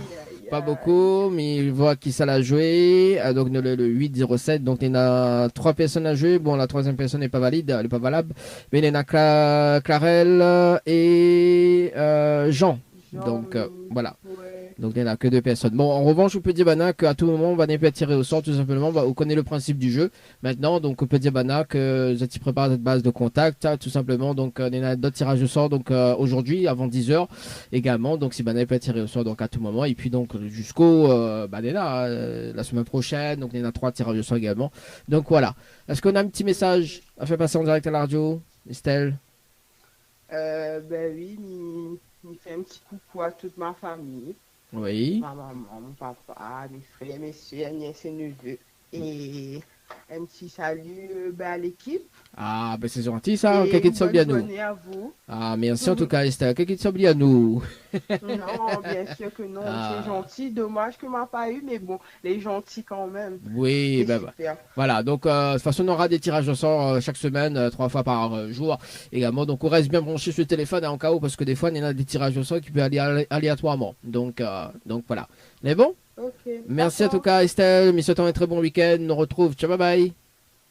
Pas beaucoup, mais il voit qui ça l'a joué. Donc, le 807, donc il y en a 3 personnes à jouer. Bon, la 3e personne n'est pas valide, elle n'est pas valable. Mais il y en a Clarel et Jean. Donc, voilà. Ouais. Donc il n'y en a que 2 personnes. Bon, en revanche, au Petit Bana, qu'à tout moment, on va peut tirer au sort, tout simplement. On connaît le principe du jeu. Maintenant, donc au Petit Bana, que vous prépare cette base de contact, tout simplement. Donc il y en a d'autres tirages au sort. Donc aujourd'hui, avant 10h également. Donc si Bana peut tirer au sort, donc à tout moment. Et puis donc jusqu'au la semaine prochaine. Donc il y en a 3 tirages au sort également. Donc voilà. Est-ce qu'on a un petit message à faire passer en direct à la radio, Estelle? Oui, il fait un petit coucou à toute ma famille. Oui. Ma maman, mon papa, mes frères, mes soeurs, nièces et neveux. Et un petit salut à l'équipe. Ah, ben c'est gentil ça. Et Quelqu'un de s'oublie à bonne nous. journée à vous. Ah, merci en tout cas, Estelle. Quelqu'un de s'oublie à nous. Non, bien sûr que non, Ah. c'est gentil. Dommage que m'a pas eu, mais bon, les gentils quand même. Oui, C'est ben super. voilà. Donc, de toute façon, on aura des tirages au sort chaque semaine, 3 fois par jour également. Donc, on reste bien branché sur le téléphone en cas où, parce que des fois, il y en a des tirages au sort qui peuvent aller aléatoirement. Donc voilà. Mais bon, Ok. merci en d'accord. tout cas, Estelle. Mais souhaitons un très bon week-end. On nous retrouve. Ciao, bye bye.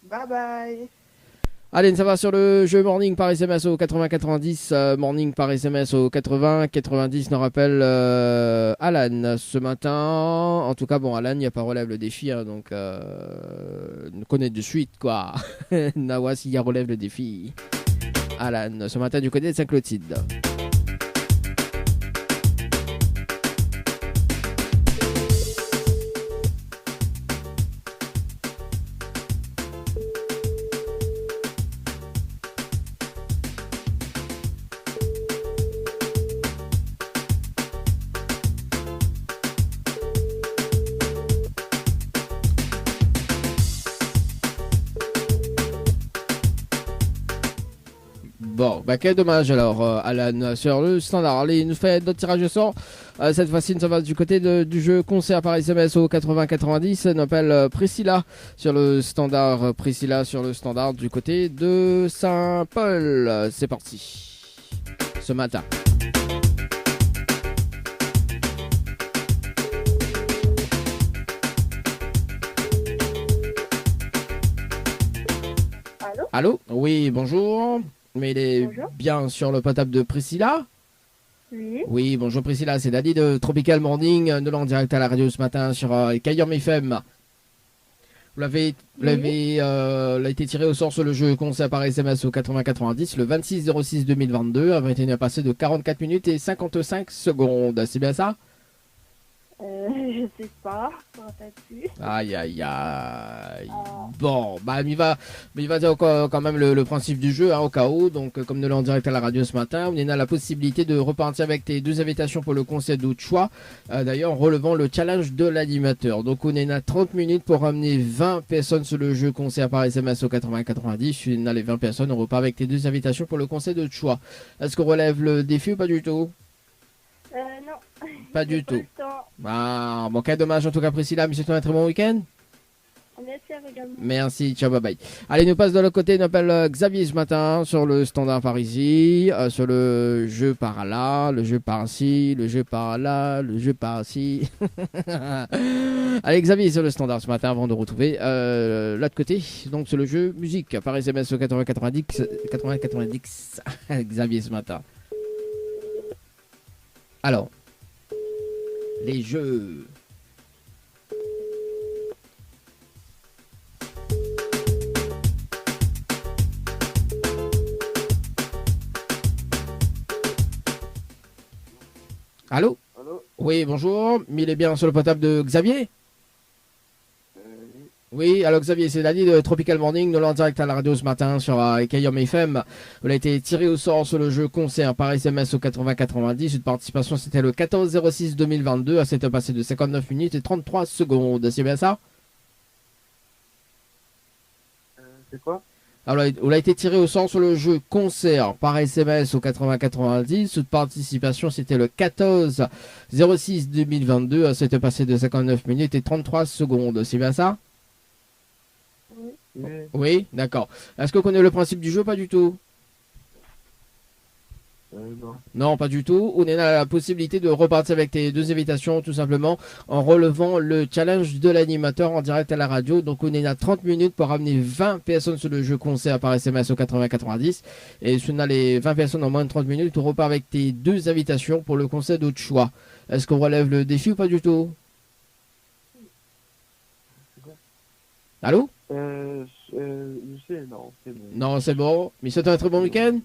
Bye bye. Allez, ça va sur le jeu Morning par SMS au 80-90. Morning par SMS au 80-90 nous rappelle Alan ce matin. En tout cas, bon, Alan, il n'y a pas relève le défi, hein, donc nous connaît de suite, quoi. Nawa, s'il y a relève le défi. Alan, ce matin du côté de Saint-Clotilde. Bon, bah quel dommage alors, Alan, sur le standard. Allez, il nous fait d'autres tirages de sort. Cette fois-ci, nous sommes du côté du jeu concert par SMS au 80-90. On appelle Priscilla sur le standard. Priscilla sur le standard du côté de Saint-Paul. C'est parti. Ce matin. Allô? Allô? Oui, bonjour. Mais il est Bonjour. bien sur le potable de Priscilla. Oui. Oui, bonjour Priscilla, c'est Daddy de Tropical Morning, de en direct à la radio ce matin sur Kayom FM. Vous l'avez été tiré au sort sur le jeu concert par SMS au 80-90 le 26-06-2022 à 21h passé de 44 minutes et 55 secondes. C'est bien ça? Je sais pas. Je me rappelle plus. Aïe aïe aïe. Bon, bah il va dire quand même le principe du jeu, hein, au cas où. Donc comme nous l'avons en direct à la radio ce matin, on a la possibilité de repartir avec tes deux invitations pour le concert d'autres choix. D'ailleurs, en relevant le challenge de l'animateur. Donc on a 30 minutes pour ramener 20 personnes sur le jeu concert par SMS au 80-90. On a les 20 personnes, on repart avec tes deux invitations pour le concert d'autres choix. Est-ce qu'on relève le défi ou pas du tout? Non. Pas du J'ai tout. le temps. Ah, bon, quel dommage en tout cas Priscilla, mais c'est un très bon week-end. Merci également. Merci, ciao, bye bye. Allez, nous passe de l'autre côté, on appelle Xavier ce matin sur le standard par ici, sur le jeu par là, le jeu par ci, le jeu par là, le jeu par ci. Allez, Xavier sur le standard ce matin avant de retrouver l'autre côté, donc sur le jeu musique par SMS au 80-90. Xavier ce matin. Alors, les jeux. Allô? Allô? Oui, bonjour. Il est bien sur le potable de Xavier? Oui, alors Xavier, c'est Dani de Tropical Morning, nous l'en direct à la radio ce matin sur Kayom FM. Vous avez été tiré au sort sur le jeu concert par SMS au 80-90. Une participation, c'était le 14-06-2022. À cette passé de 59 minutes et 33 secondes. C'est bien ça? C'est quoi? Alors, on a été tiré au sort sur le jeu concert par SMS au 80-90. Cette participation, c'était le 14-06-2022. À cette passé de 59 minutes et 33 secondes. C'est bien ça? Oui. Oui, d'accord. Est-ce qu'on connaît le principe du jeu? Pas du tout. Non. Non, pas du tout. On a la possibilité de repartir avec tes deux invitations, tout simplement, en relevant le challenge de l'animateur en direct à la radio. Donc, on est à 30 minutes pour ramener 20 personnes sur le jeu concert par SMS au 80-90. Et si on a les 20 personnes en moins de 30 minutes, on repart avec tes deux invitations pour le concert d'autres choix. Est-ce qu'on relève le défi ou pas du tout? Allô? Je sais, non, c'est bon. Non, c'est bon. Mais c'est un très bon week-end?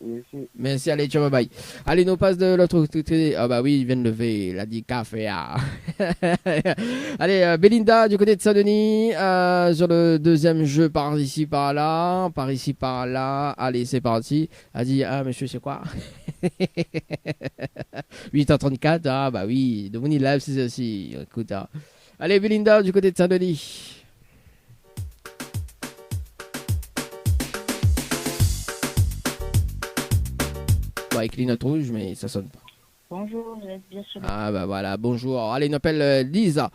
Merci. Merci, allez, ciao, bye bye. Allez, nous passe de l'autre côté. Ah bah oui, il vient de lever, il a dit café. Ah. Allez, Belinda du côté de Saint-Denis, sur le deuxième jeu par ici, par là, par ici, par là. Allez, c'est parti. A dit, ah monsieur, c'est quoi? 8h34, ah bah oui, de mon live, c'est aussi. Écoute, ah. Allez, Belinda du côté de Saint-Denis. Avec les notes rouges, mais ça sonne pas. Bonjour, vous êtes bien sûr. Ah bah voilà, bonjour. Allez, on appelle Lisa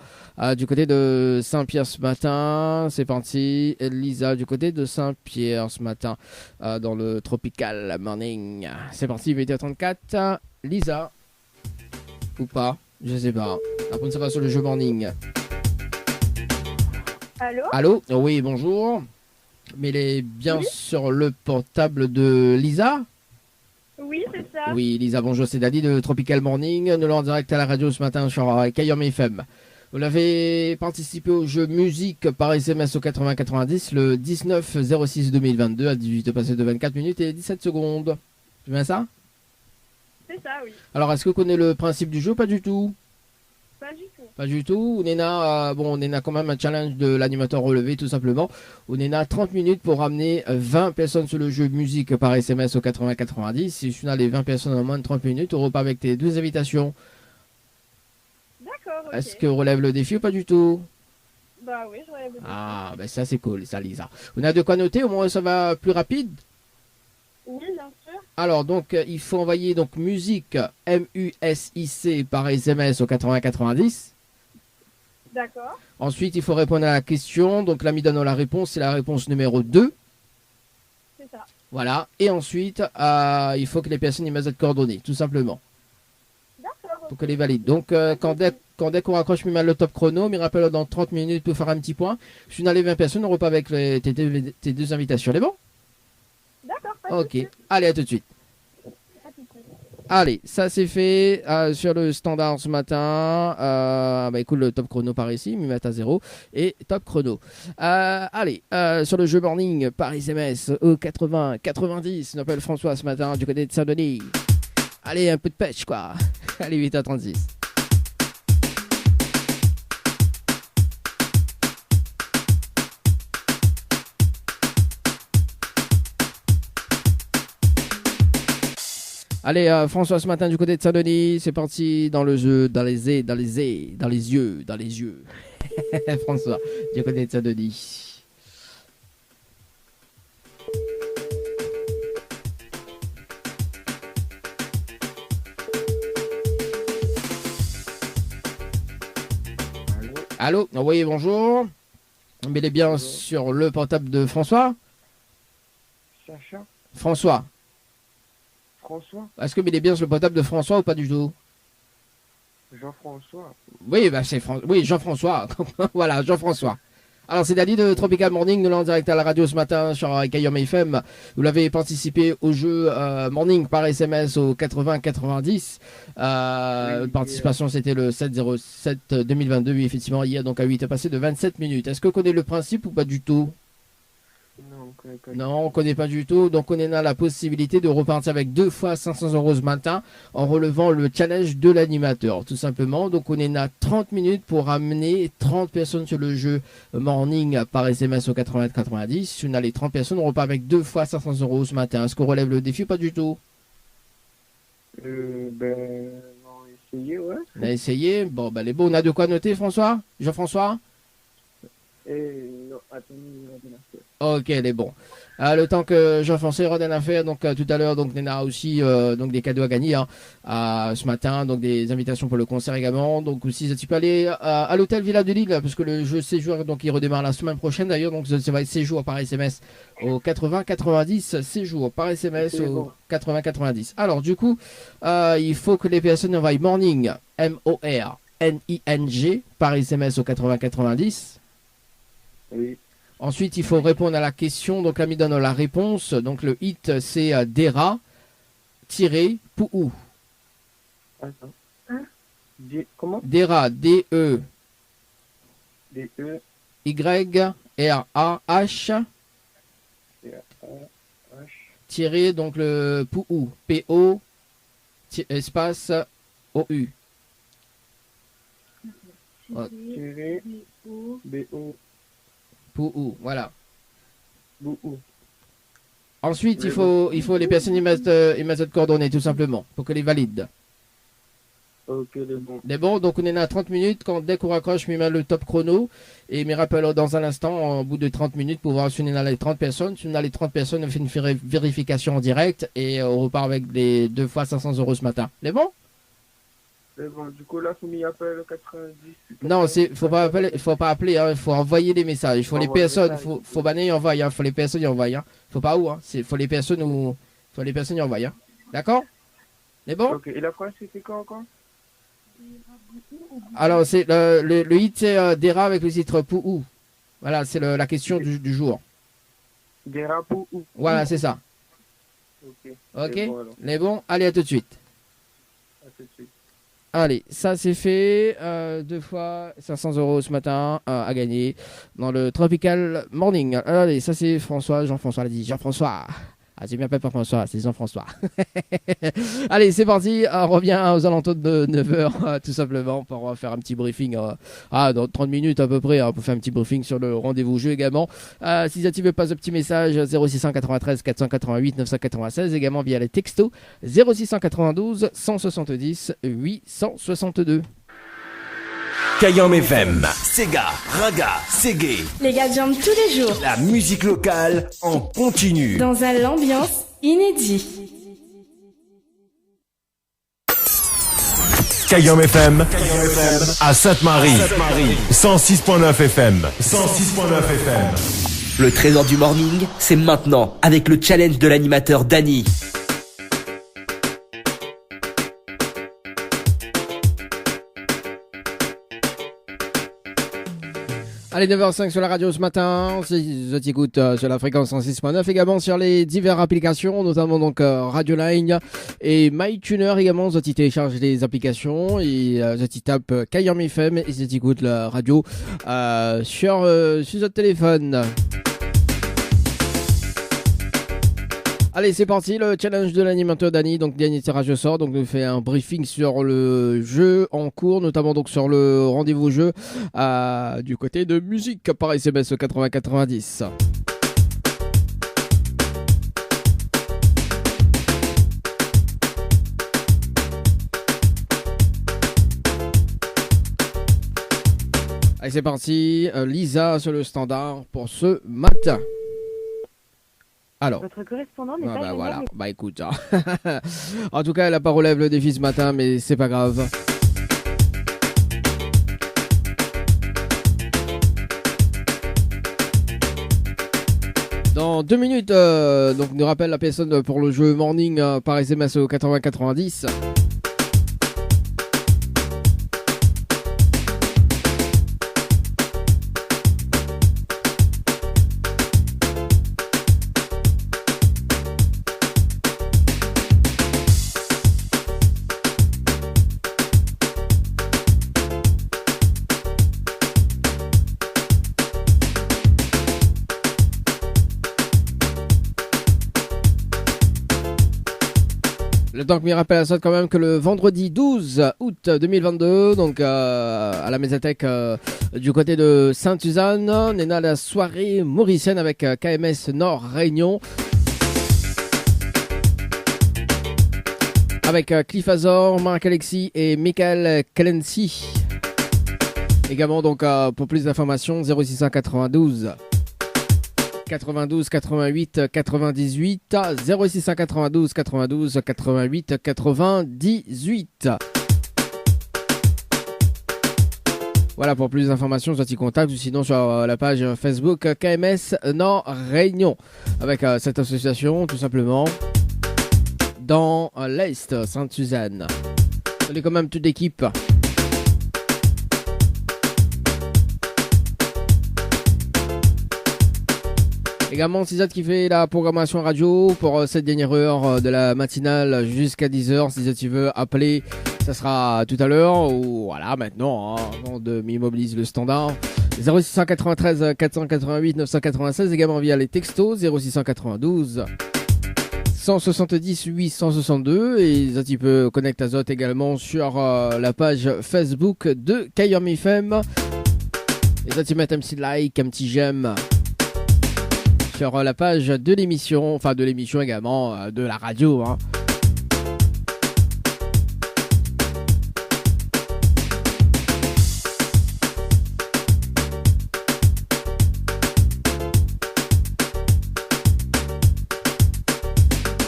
du côté de Saint-Pierre ce matin. C'est parti. Lisa du côté de Saint-Pierre ce matin dans le Tropical Morning. C'est parti, 8h34. Lisa. Ou pas, je sais pas. Après, ça va sur le jeu Morning. Allô? Allô? Oui, bonjour. Mais il est bien sur le portable de Lisa. Oui, c'est ça. Oui, Lisa, bonjour, c'est Dadi de Tropical Morning. Nous l'avons en direct à la radio ce matin sur Kayom FM. Vous l'avez participé au jeu musique par SMS au 80-90 le 19-06-2022 à 18 passé de 24 minutes et 17 secondes. C'est bien ça? C'est ça, oui. Alors, est-ce que vous connaissez le principe du jeu? Pas du tout. Pas du tout. Pas du tout. Onena, on a quand même un challenge de l'animateur relevé, tout simplement. Onena, 30 minutes pour ramener 20 personnes sur le jeu musique par SMS au 80-90. Si tu as les 20 personnes en moins de 30 minutes, on repart avec tes 2 invitations. D'accord, ok. Est-ce que relève le défi ou pas du tout? Bah oui, je relève le défi. Ah, ben ça c'est cool, ça, Lisa. On a de quoi noter, au moins ça va plus rapide. Oui, bien sûr. Alors, donc, il faut envoyer donc musique, M-U-S-I-C, par SMS au 80-90. D'accord. Ensuite, il faut répondre à la question. Donc, l'ami donne la réponse, c'est la réponse numéro 2. C'est ça. Voilà. Et ensuite, il faut que les personnes y mettent de coordonnées, tout simplement. D'accord. Pour que les valide. Donc, quand dès qu'on raccroche le top chrono, me rappelle dans 30 minutes pour faire un petit point. Si tu n'as les 20 personnes, on repart avec tes 2 invitations. C'est bon? D'accord, pas de Ok. souci. Allez, à tout de suite. À tout de suite. Allez, ça c'est fait sur le standard ce matin. Écoute, le top chrono par ici, mi à 0 et top chrono. Allez, sur le jeu morning par SMS au 80-90, on appelle François ce matin du côté de Saint-Denis. Allez, un peu de pêche quoi. Allez, 8h36. Allez, François ce matin du côté de Saint-Denis, c'est parti dans le jeu, dans les yeux. François, du côté de Saint-Denis. Allô, oui, bonjour. Mais est bien sur le portable de François. Sacha? François. François? Est-ce que il est bien sur le portable de François ou pas du tout? Jean-François? Oui, bah c'est oui, Jean-François. Voilà, Jean-François. Alors, c'est Dali de Tropical Morning, nous l'avons en direct à la radio ce matin sur Kayom FM. Vous l'avez participé au jeu Morning par SMS au 80-90. Participation, c'était le 7-07-2022. Oui, effectivement, hier, donc à 8 passé de 27 minutes. Est-ce que vous connaissez le principe ou pas du tout? Non, on connaît pas. Non, on connaît pas du tout. Donc, on a la possibilité de repartir avec 2 fois 500 € ce matin en relevant le challenge de l'animateur, tout simplement. Donc, on a 30 minutes pour amener 30 personnes sur le jeu Morning par SMS au 80-90. Si on a les 30 personnes, on repart avec 2 fois 500 € ce matin. Est-ce qu'on relève le défi ou pas du tout? Non, essayez, ouais. On a essayé. Bon, les beaux, on a de quoi noter, François? Jean-François? Non, attendez, Ok, les bons. Le temps que Jean-François redonne à faire, donc tout à l'heure, donc on a aussi donc des cadeaux à gagner ce matin, donc des invitations pour le concert également. Donc aussi, tu peux aller à l'hôtel Villa de Lille parce que le jeu séjour donc il redémarre la semaine prochaine d'ailleurs, donc ça va être séjour par SMS au 80-90, séjour par SMS au 80-90. Alors du coup, il faut que les personnes envoient Morning MORNING par SMS au 80-90. Oui. Ensuite, il faut répondre à la question. Donc, l'ami donne la réponse. Donc, le hit, c'est Dera -Pou. Attends. Comment? Dera, D-E. D-E. Y-R-A-H. Tiré, donc le Pou. P-O. Espace O-U. Tiré. B-O. Pou, voilà. Bou. Ensuite, il faut les personnes y mettent de coordonnées, tout simplement, pour que les valident. Ok, c'est bon. C'est bon, donc on est à 30 minutes. Dès qu'on raccroche, je mets le top chrono. Et me rappelle dans un instant, au bout de 30 minutes, pour voir si on est dans les 30 personnes. Si on a les 30 personnes, on fait une vérification en direct. Et on repart avec les 2 fois 500 € ce matin. C'est bon? C'est bon, du coup, là, faut m'y appeler le 90. Non, faut pas appeler, hein. Faut envoyer des messages. Il faut les personnes, faut banner et envoyer, hein. Faut les personnes y envoyer, hein. Faut pas où, hein. Faut les personnes y envoyer, hein. D'accord? C'est bon? Ok, et la phrase, c'était quoi encore? Alors, c'est le hit, c'est Dera avec le titre Pou. Voilà, c'est la question du jour. Guérapo ou... Voilà, c'est ça. Ok. Ok. C'est bon, alors. Les bons. Allez, à tout de suite. À tout de suite. Allez, ça c'est fait. 2 fois 500 € ce matin à gagner dans le Tropical Morning. Allez, ça c'est François, Jean-François l'a dit. Jean-François. Ah, c'est bien pas François, c'est Jean-François. Allez, c'est parti. On revient aux alentours de 9h, tout simplement, pour faire un petit briefing. Dans 30 minutes à peu près, pour faire un petit briefing sur le rendez-vous jeu également. Si vous n'activez pas ce petit message, 0693 488 996, également via les textos 0692 170 862. Kayam FM. Sega, Raga, Ségué. Les gars jambent tous les jours. La musique locale en continu. Dans un ambiance inédit. Kayam FM. À Sainte-Marie. 106.9 FM. 106.9 FM. Le trésor du morning, c'est maintenant avec le challenge de l'animateur Dany. Allez, 9h05 sur la radio ce matin, je t'écoute sur la fréquence 106.9, également sur les diverses applications, notamment donc Radio Line et MyTuner également, je télécharge les applications et je tape Kayam FM et je t'écoute la radio sur votre téléphone. Allez, c'est parti, le challenge de l'animateur Dany. Donc, dernier tirage au sort. Donc, nous fait un briefing sur le jeu en cours, notamment donc sur le rendez-vous jeu du côté de musique par SMS 8090. Allez, c'est parti. Lisa sur le standard pour ce matin. Alors. Votre correspondant n'est pas joignable. Voilà, écoute. En tout cas, elle n'a pas relevé le défi ce matin, mais c'est pas grave. Dans 2 minutes, donc nous rappelle la personne pour le jeu Morning par SMS au 8090. Le temps que m'y rappelle à ça quand même que le vendredi 12 août 2022, donc à la médiathèque du côté de Sainte-Suzanne, on est à la soirée mauricienne avec KMS Nord Réunion. Avec Cliff Azor, Marc Alexis et Michael Clancy. Également donc pour plus d'informations 0692 92 88 98 0692 92 88 98. Voilà, pour plus d'informations, soit y contact ou sinon sur la page Facebook KMS Nord Réunion avec cette association tout simplement dans l'Est Sainte-Suzanne. On est quand même toute l'équipe. Également, Cizat qui fait la programmation radio pour cette dernière heure de la matinale jusqu'à 10h. Si tu veux appeler, ça sera tout à l'heure ou voilà, maintenant, avant de m'immobiliser le standard. 0693 488 996, également via les textos 0692 170 862 et ça tu peux connecter à Zot également sur la page Facebook de Kayam FM. Et ça tu mets un petit like, un petit j'aime sur la page de l'émission, enfin de l'émission également, de la radio.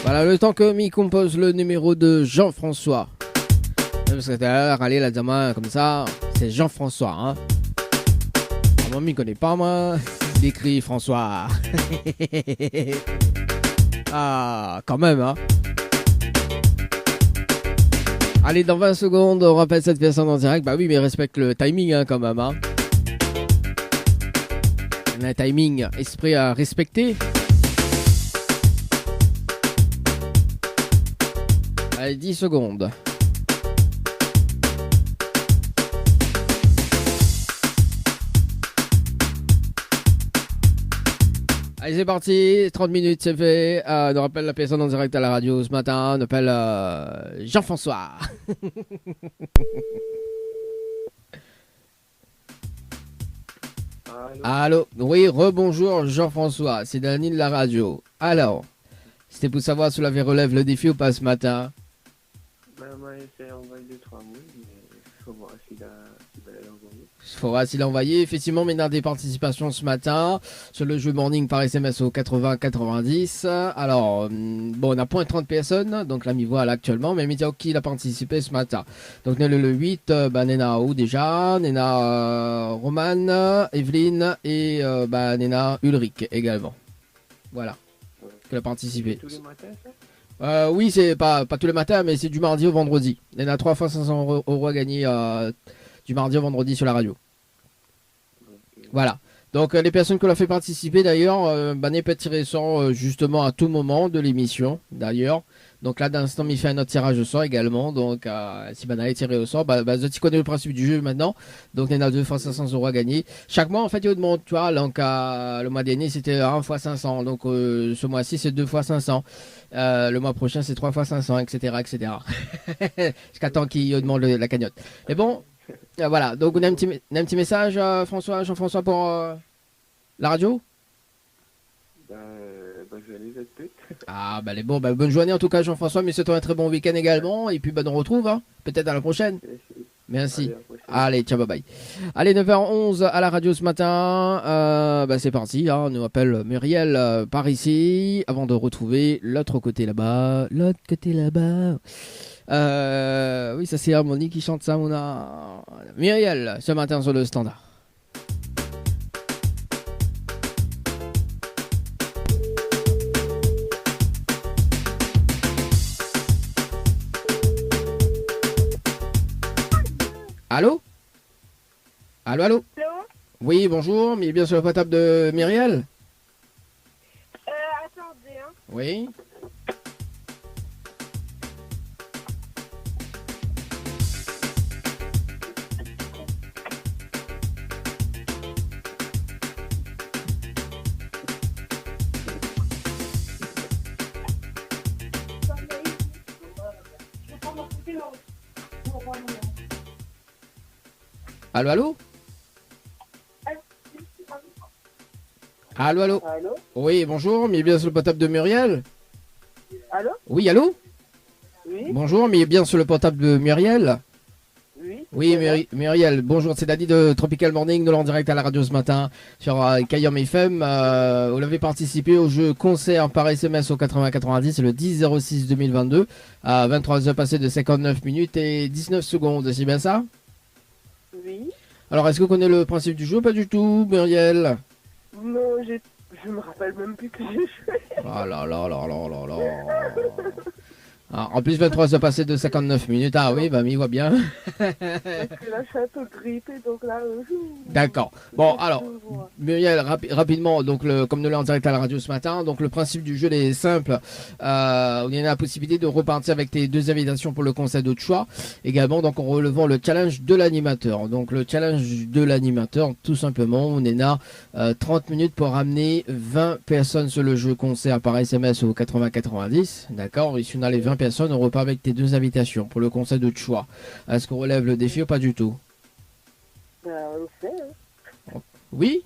Voilà, le temps que m'y compose le numéro de Jean-François. Parce que t'as râlé la dame comme ça, c'est Jean-François. Moi, m'y connais pas, moi. Il écrit François. Ah, quand même, Allez, dans 20 secondes, on rappelle cette personne en direct. Bah oui, mais respecte le timing, quand même, On a un timing, esprit à respecter. Allez, 10 secondes. Allez, c'est parti. 30 minutes, c'est fait. On rappelle la personne en direct à la radio ce matin. On appelle Jean-François. Allô. Oui, rebonjour Jean-François. C'est Dany de la radio. Alors, c'était pour savoir si vous l'avez relevé le défi ou pas ce matin. Ben, moi, j'ai envoyé 2-3 mots, mais il faut voir s'il va l'envoyer. Il faudra s'il l'a envoyé. Effectivement, mais il y a des participations ce matin sur le jeu morning par SMS au 80-90. Alors, bon, on a point 30 personnes, donc la mi-voix là actuellement, mais Média qui a participé ce matin. Donc, le 8, Nena ou déjà, Nena Roman, Evelyne et Nena Ulrich également. Voilà, qui a participé. Tous les matins, ça? Oui, c'est pas tous les matins, mais c'est du mardi au vendredi. Il y en a 3 fois 500 € à gagner du mardi au vendredi sur la radio. Voilà. Donc les personnes que l'on fait participer d'ailleurs, n'est pas tiré sort justement à tout moment de l'émission d'ailleurs. Donc là d'instant il fait un autre tirage au sort également. Donc si Bana est tiré au sort, tu connais le principe du jeu maintenant. Donc il y en a 2 fois 500 € à gagner. Chaque mois en fait il y a demande, tu vois, donc le mois dernier c'était 1 fois 500. Donc ce mois-ci c'est 2 fois 500. Le mois prochain c'est 3 fois 500, etc. etc. Jusqu'à temps qu'il demande la cagnotte. Et bon, voilà, donc on a un petit message Jean-François pour la radio. Je vais les aider. Ah bah les bon, bonne journée en tout cas Jean-François, mais c'est un très bon week-end également, et puis on retrouve, hein, peut-être à la prochaine. Merci. Allez, ciao, bye bye. Allez, 9h11 à la radio ce matin, c'est parti, hein, on nous appelle Muriel par ici, avant de retrouver l'autre côté là-bas, oui, ça c'est Harmonie qui chante ça, Muriel, ce matin sur le standard. Allô? Allô? Oui, bonjour, mais bien sur le portable de Muriel? Attendez, hein. Oui. Allô? Allô? Oui, bonjour, mais bien sur le portable de Muriel? Allô? Oui, allô? Oui. Bonjour, mais bien sur le portable de Muriel? Oui. Oui, Muriel, bonjour, c'est Dany de Tropical Morning, nous en direct à la radio ce matin sur Kayam FM. Vous l'avez participé au jeu concert par SMS au 80-90, c'est le 10-06-2022, à 23h passées de 59 minutes et 19 secondes, c'est bien ça? Oui. Alors, est-ce que vous connaissez le principe du jeu? Pas du tout, Muriel? Non, je me rappelle même plus que j'ai joué. Oh là là là là là là. Ah, en plus, 23 heures passées de 59 minutes. Ah oui, il voit bien. Parce que là, je suis un peu grippée, donc là... D'accord. Bon, alors, Muriel, rapidement, donc comme nous l'avons en direct à la radio ce matin, donc le principe du jeu est simple. On a la possibilité de repartir avec tes 2 invitations pour le concert de choix. Également, donc en relevant le challenge de l'animateur. Donc le challenge de l'animateur, tout simplement, on est là 30 minutes pour ramener 20 personnes sur le jeu concert par SMS au 80-90. D'accord. Ici, on a les 20 personnes, on repart avec tes 2 invitations pour le concert de choix. Est-ce qu'on relève le défi ou pas du tout? On le fait, hein. Oui?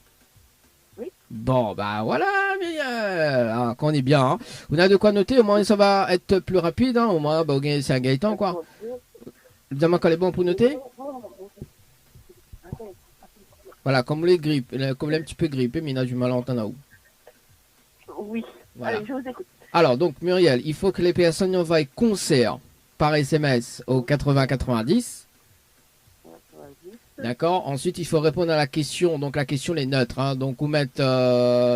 Oui. Bon, voilà, Muriel. Qu'on est bien, hein. On a de quoi noter, au moins ça va être plus rapide, hein. Au moins, c'est un Gaëtan, quoi. Évidemment, quand est bon pour noter? Voilà, comme les grippes, comme les un petit peu grippé, mais il a du mal à entendre où. Oui. Voilà. Allez, je vous écoute. Alors, donc, Muriel, il faut que les personnes envoient concert par SMS au 80-90. D'accord. Ensuite, il faut répondre à la question. Donc, la question est neutre. Hein. Donc, vous mettez,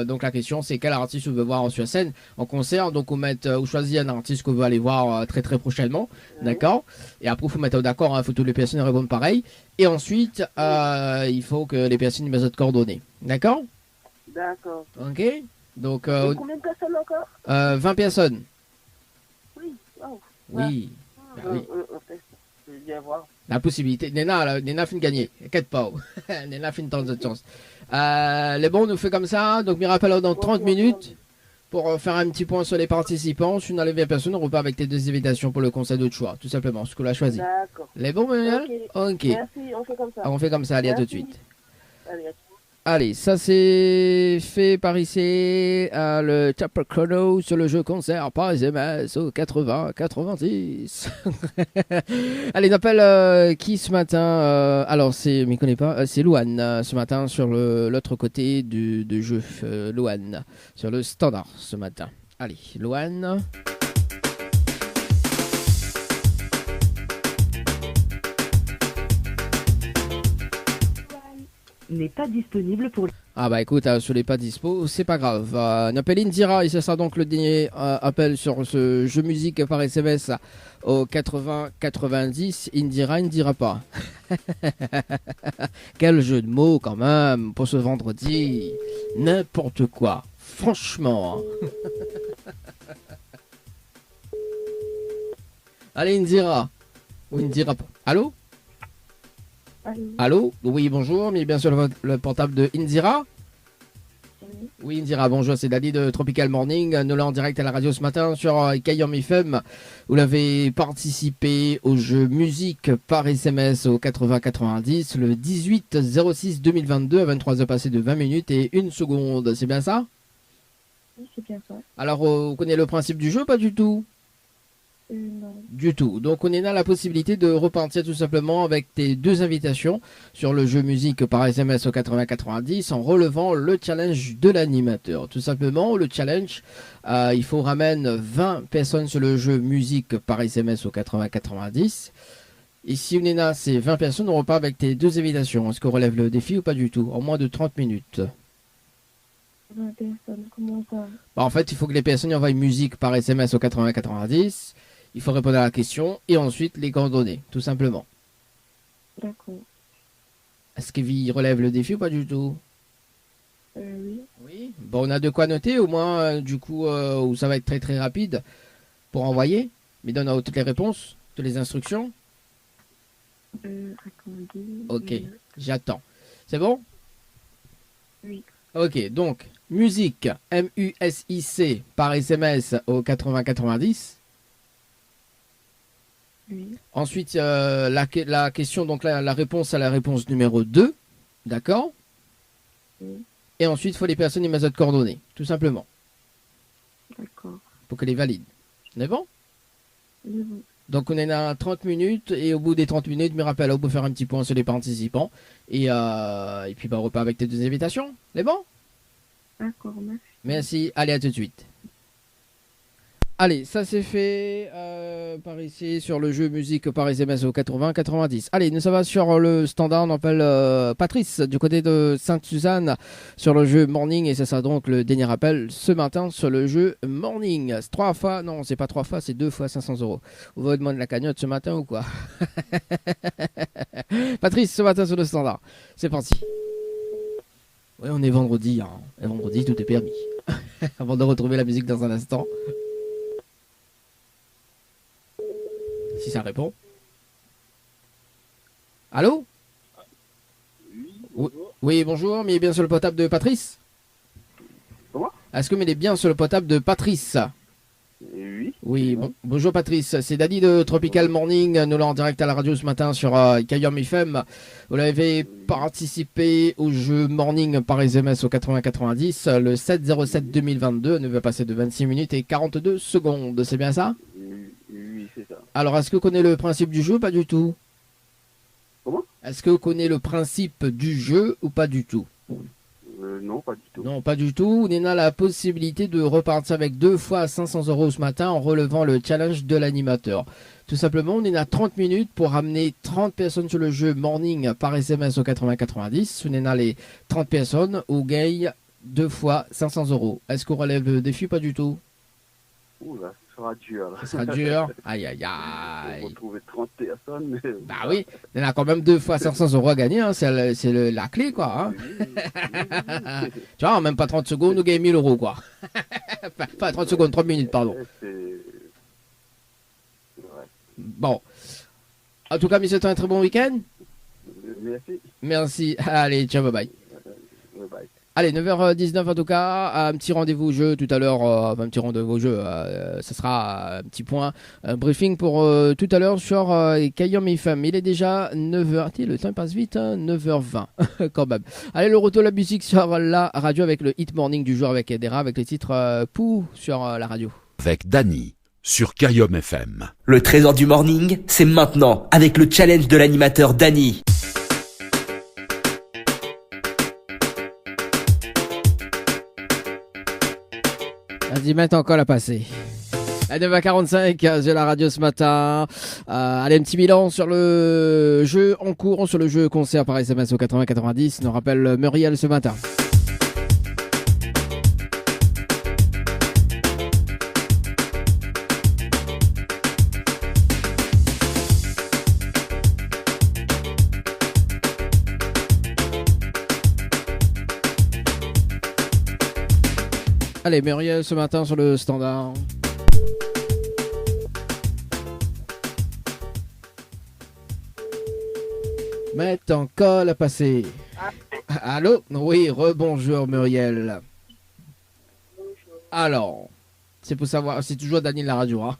donc la question, c'est quel artiste vous veut voir sur scène en concert. Donc, vous mettez, vous choisissez un artiste que vous allez voir très très prochainement. D'accord. Et après, vous mettez d'accord. Il faut que toutes les personnes répondent pareil. Et ensuite, il faut que les personnes mettent votre coordonnées. D'accord. D'accord. Ok. Donc, combien de personnes encore? 20 personnes. Oui. Wow. Oui. Bah oui. On teste. Je viens voir. La possibilité. Nena fin de gagner. Inquiète pas. Nena fin de temps de chance. Les bons, on nous fait comme ça. Donc, Mirapelle dans 30 minutes pour faire un petit point sur les participants. Si on a levé personne, on repart avec tes 2 invitations pour le conseil de choix. Tout simplement, ce que l'on a choisi. D'accord. Les bons, Muriel? Ok. Merci, on fait comme ça. On fait comme ça. Allez, à tout de Merci. suite. Allez, à tout. Allez, ça c'est fait par ici, le Chopper Chrono sur le jeu concert par SMS au 80-90. Allez, on appelle qui ce matin alors, c'est, mais connais pas, c'est Louane ce matin sur l'autre côté du jeu. Louane, sur le standard ce matin. Allez, Louane. N'est pas disponible pour... Ah bah écoute, sur les pas dispo, c'est pas grave. On appelle Indira et ce sera donc le dernier appel sur ce jeu musique par SMS au 80-90. Indira, il ne dira pas. Quel jeu de mots quand même pour ce vendredi. N'importe quoi. Franchement. Allez Indira. Ou Indira pas. Allô? Allô? Oui, bonjour, mais bien sûr le portable de Indira. Oui, Indira, bonjour, c'est Dali de Tropical Morning. Nous l'avons en direct à la radio ce matin sur Kayam FM. Vous l'avez participé au jeu musique par SMS au 80-90 le 18-06-2022 à 23h passées de 20 minutes et 1 seconde. C'est bien ça? Oui, c'est bien ça. Alors, vous connaissez le principe du jeu? Pas du tout. Non. Du tout. Donc on est là la possibilité de repartir tout simplement avec tes 2 invitations sur le jeu musique par SMS au 80-90 en relevant le challenge de l'animateur. Tout simplement, le challenge, il faut ramener 20 personnes sur le jeu musique par SMS au 80-90. Et si on est là, c'est 20 personnes, on repart avec tes 2 invitations. Est-ce qu'on relève le défi ou pas du tout? En moins de 30 minutes. 20 personnes, comment ça? En fait, il faut que les personnes envoient musique par SMS au 80-90. Il faut répondre à la question et ensuite les coordonnées, tout simplement. D'accord. Est-ce qu'il relève le défi ou pas du tout? Oui. Oui. Bon, on a de quoi noter, au moins, du coup, où ça va être très très rapide pour envoyer. Mais donne toutes les réponses, toutes les instructions. Ok, j'attends. C'est bon? Oui. Ok, donc, musique, M-U-S-I-C, par SMS au 80-90. Oui. Ensuite, la question, donc la réponse à la réponse numéro 2. D'accord? Oui. Et ensuite, il faut les personnes et mettre de coordonnées, tout simplement. D'accord. Pour que les valide. On est bon? Oui, bon. Donc, on est à 30 minutes et au bout des 30 minutes, me rappelle, on peut faire un petit point sur les participants. Et puis, on repart avec tes 2 invitations. C'est bon? D'accord, merci. Merci. Allez, à tout de suite. Allez, ça c'est fait par ici sur le jeu musique par SMS au 80-90. Allez, nous ça va sur le standard, on appelle Patrice du côté de Sainte-Suzanne sur le jeu Morning et ça sera donc le dernier appel ce matin sur le jeu Morning. C'est 3 fois, non c'est pas 3 fois, c'est 2 fois 500 €. Vous vous demandez la cagnotte ce matin ou quoi? Patrice ce matin sur le standard, c'est parti. Oui, on est vendredi, hein. Et vendredi tout est permis. Avant de retrouver la musique dans un instant. Si ça répond. Allô? Oui, bonjour, mais il est bien sur le portable de Patrice? Comment? Est-ce que il est bien sur le portable de Patrice? Oui. Oui, bonjour Patrice, c'est Dadi de Tropical Morning, nous l'avons en direct à la radio ce matin sur Kayam FM. Vous l'avez participé au jeu Morning par SMS au 80-90 le 7-07-2022, ne va passer de 26 minutes et 42 secondes, c'est bien ça? Oui, c'est ça. Alors, est-ce que vous connaissez le principe du jeu ou pas du tout? Comment? Est-ce que vous connaissez le principe du jeu ou pas du tout? Non, pas du tout. Non, pas du tout. On a la possibilité de repartir avec 2 fois 500 € ce matin en relevant le challenge de l'animateur. Tout simplement, on est à 30 minutes pour ramener 30 personnes sur le jeu Morning par SMS au 80-90. On est à les 30 personnes au gagne 2 fois 500 €. Est-ce qu'on relève le défi? Pas du tout. Oula, ça sera dur. Ça sera dur. Aïe, aïe, aïe. On va trouver 30 personnes. Mais... Bah oui, il y en a quand même 2 fois 500 € à gagner. Hein. C'est la clé, quoi. Hein. Tu vois, même pas 30 secondes, nous gagnons 1000 €, quoi. Pas 30 secondes, 30 minutes, pardon. Bon. En tout cas, monsieur, un très bon week-end. Merci. Merci. Allez, ciao, bye bye. Bye. Allez, 9h19 en tout cas, un petit rendez-vous jeu tout à l'heure, un petit rendez-vous jeu, ce sera un petit point, un briefing pour tout à l'heure sur Kayom FM. Il est déjà 9h, le temps passe vite, hein, 9h20 quand même. Allez, le retour de la musique sur la radio avec le Hit Morning du jour avec Edera, avec le titre Pou sur la radio. Avec Dany sur Kayom FM. Le trésor du morning, c'est maintenant avec le challenge de l'animateur Dany. Vas-y, maintenant encore à passer. À 9h45, j'ai la radio ce matin. Allez, un petit bilan sur le jeu en cours, sur le jeu concert par SMS au 80-90. Nous rappelle Muriel ce matin. Allez, Muriel ce matin sur le standard. Mettre en colle à passer. Allô? Oui, rebonjour Muriel. Alors, c'est pour savoir, c'est toujours Daniel la radio, hein.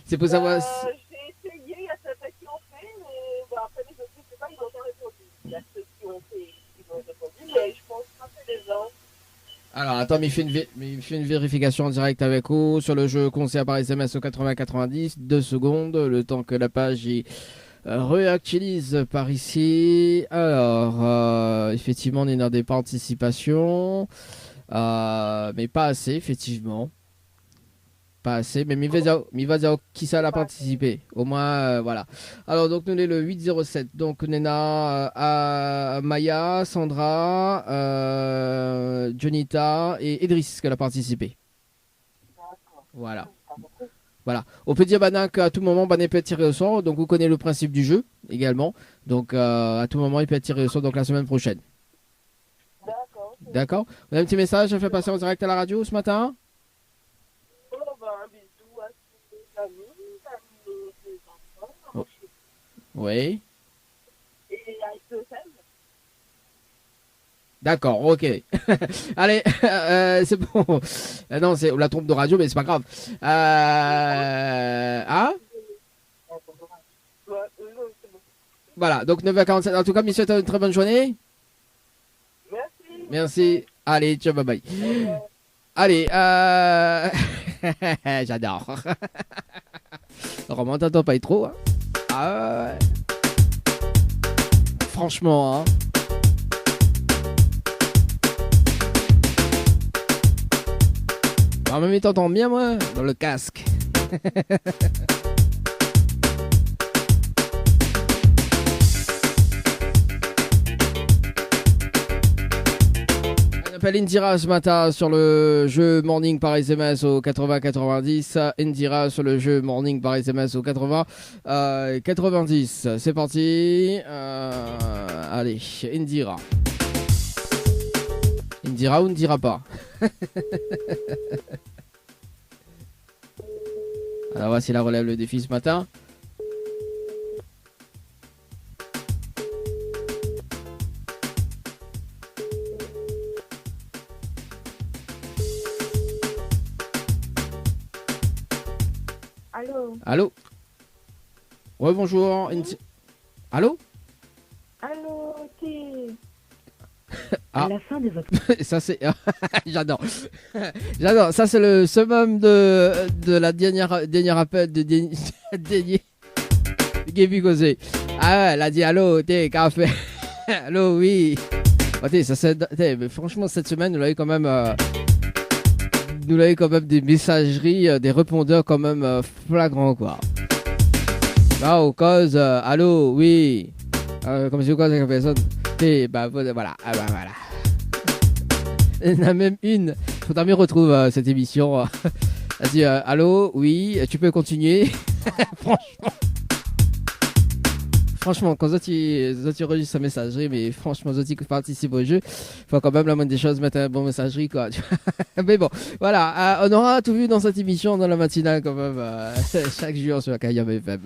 C'est pour savoir. J'ai essayé, il y a certains qui ont fait, mais après les autres, je sais pas, ils n'ont pas répondu. Il y a ceux qui ont fait, qui ont répondu, mais je pense pas que les gens. Alors, attends, mais il fait une vérification en direct avec vous sur le jeu concert par SMS au 80-90. 2 secondes, le temps que la page y réactualise par ici. Alors, effectivement, on est dans des participations, mais pas assez, effectivement. Pas assez, mais mi va dire qui ça a participé. Au moins, voilà. Alors, donc, nous, on est le 807. Donc, on a Maya, Sandra, Jonita et Idriss qui a participé. Voilà. Voilà. On peut dire qu'à tout moment, Banan peut être tiré au sort. Donc, vous connaissez le principe du jeu également. Donc, à tout moment, il peut être tiré au sort. Donc, la semaine prochaine. D'accord. D'accord. On a un petit message à faire passer en direct à la radio ce matin. Un bisou à tous les amis, les enfants. Oui. Et à IPFM. D'accord, ok. Allez, c'est bon. Non, c'est la trompe de radio, mais c'est pas grave. Hein? Voilà, donc 9h47. En tout cas, messieurs, une très bonne journée. Merci. Merci. Allez, ciao, bye bye. Allez, j'adore. Romain, t'entends pas trop, hein? Ah ouais. Franchement, hein. En même temps, t'entends bien, moi, dans le casque. On appelle Indira ce matin sur le jeu Morning par SMS au 80-90. Indira sur le jeu Morning par SMS au 80-90. C'est parti. Allez, Indira. Indira ou ne dira pas. Alors voici la relève le défi ce matin. Allô? Allô? Ouais, bonjour. Allô? Allô, t'es... Ah. À la fin de votre... Ça c'est... J'adore. J'adore. Ça c'est le summum de la dernière appel de Gaby Gosé. Ah ouais, elle a dit allô, t'es café. Allô, oui. Oh, ça c'est... Mais franchement, cette semaine, nous l'avons quand même... des messageries, des répondeurs quand même flagrants, quoi. Là, au cause, allô, oui. Comme c'est quoi cette personne? Et bah voilà. Ah bah voilà. Il y en a même une. Faudra mieux retrouver cette émission. Elle dit allô, oui, tu peux continuer. Franchement, quand tu enregistres sa messagerie, mais franchement, tu participes au jeu, faut quand même la moindre des choses mettre un bon messagerie, quoi. Mais bon, voilà, on aura tout vu dans cette émission, dans la matinale, quand même, chaque jour sur la Kayam FM.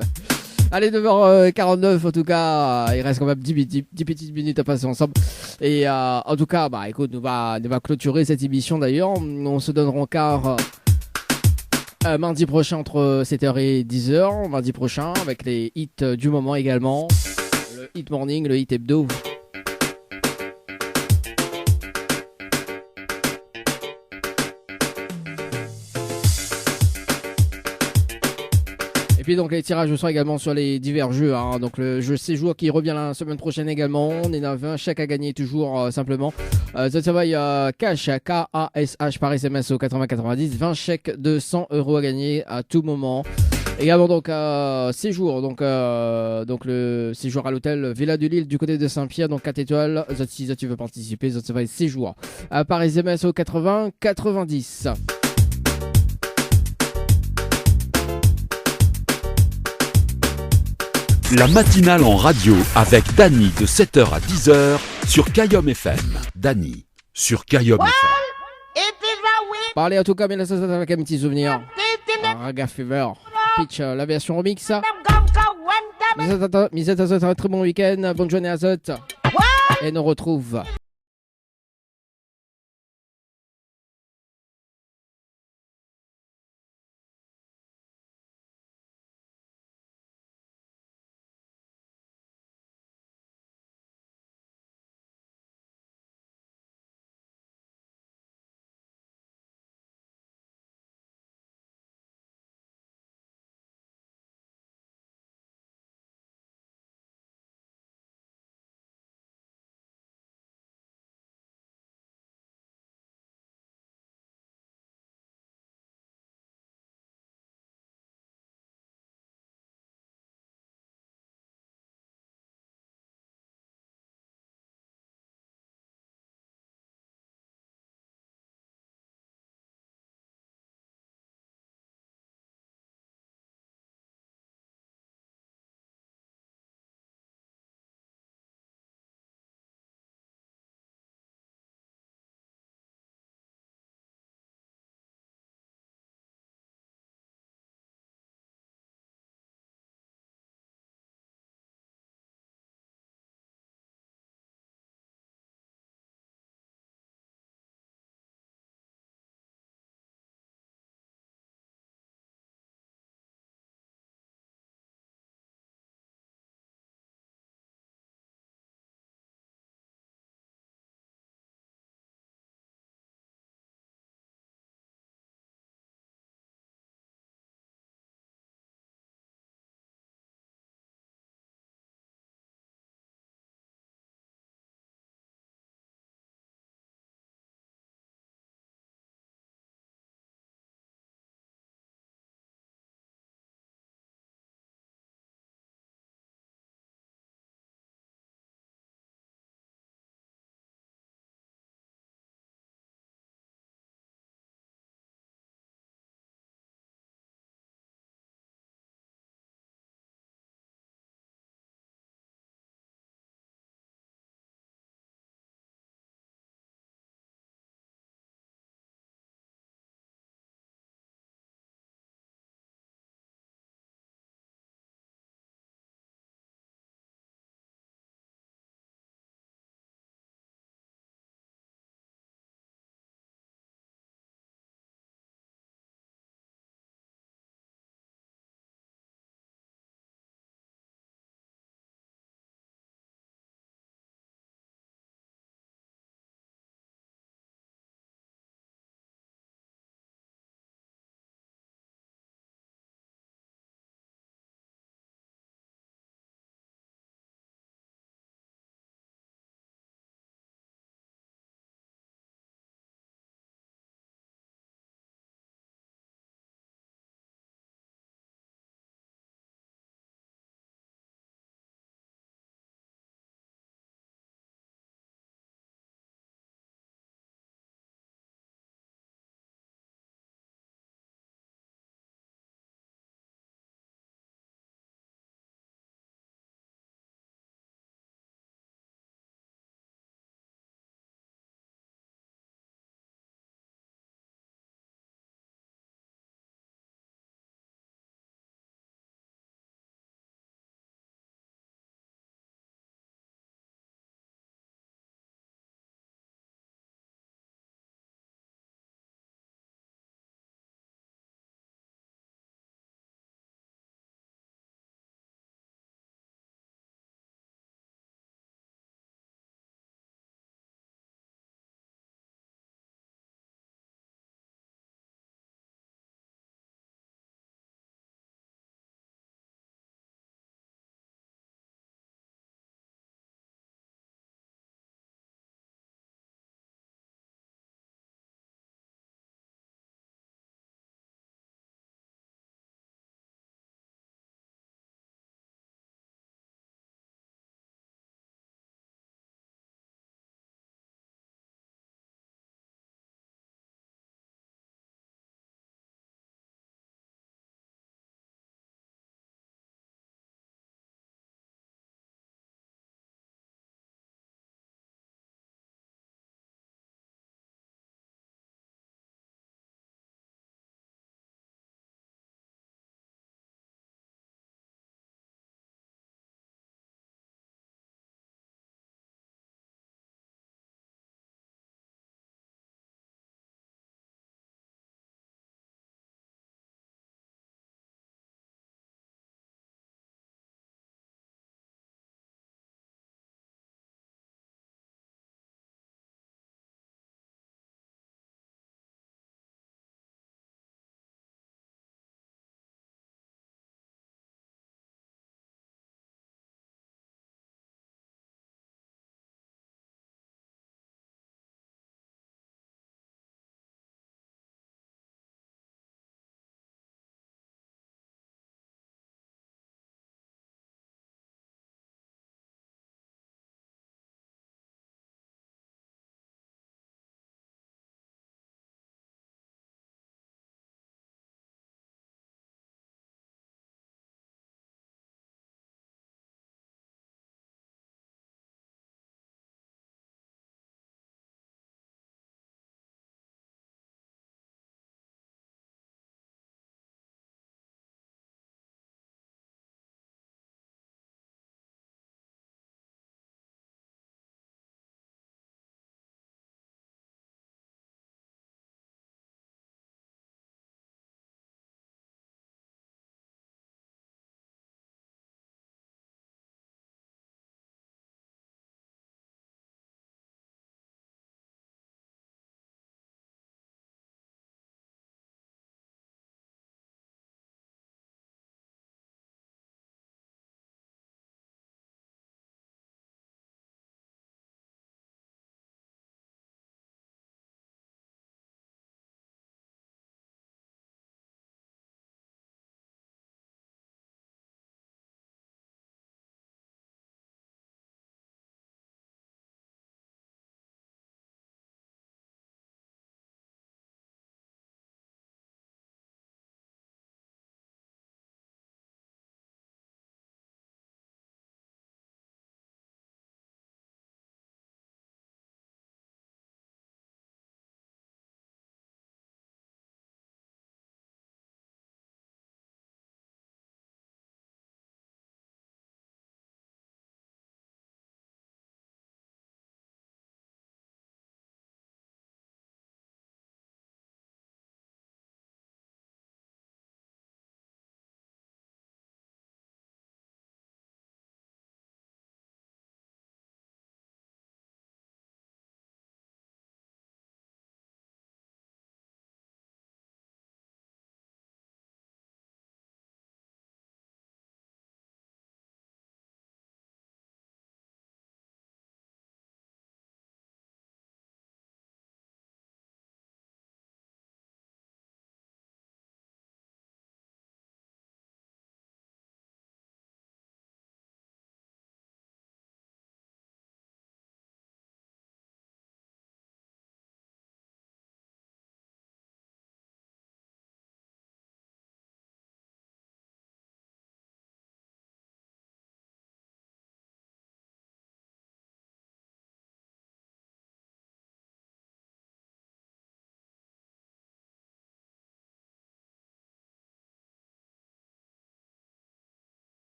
Allez, 9h49, en tout cas, il reste quand même 10 petites minutes à passer ensemble. Et en tout cas, bah écoute, nous va clôturer cette émission d'ailleurs. On se donnera encore mardi prochain entre 7h et 10h. Mardi prochain, avec les hits du moment également. Le hit morning, le hit hebdo. Et puis donc les tirages au sort également sur les divers jeux, hein. Donc le jeu séjour qui revient la semaine prochaine également. On est à 20 chèques à gagner toujours simplement. Ça travaille cash, K-A-S-H par SMS au 80-90, 20 chèques de 100 € à gagner à tout moment. Également donc séjour, donc le séjour à l'hôtel Villa de Lille du côté de Saint-Pierre, donc 4 étoiles. Si tu veux participer, ça travaille séjour par SMS au 80-90. La matinale en radio avec Dany de 7h à 10h sur Kayom FM. Dany sur Kayom FM. Parlez en tout cas, mais là ça avec un petit souvenir. Raga Fever, pitch la version remix. Mais c'est un très bon week-end, bonne journée à Zot. Et on retrouve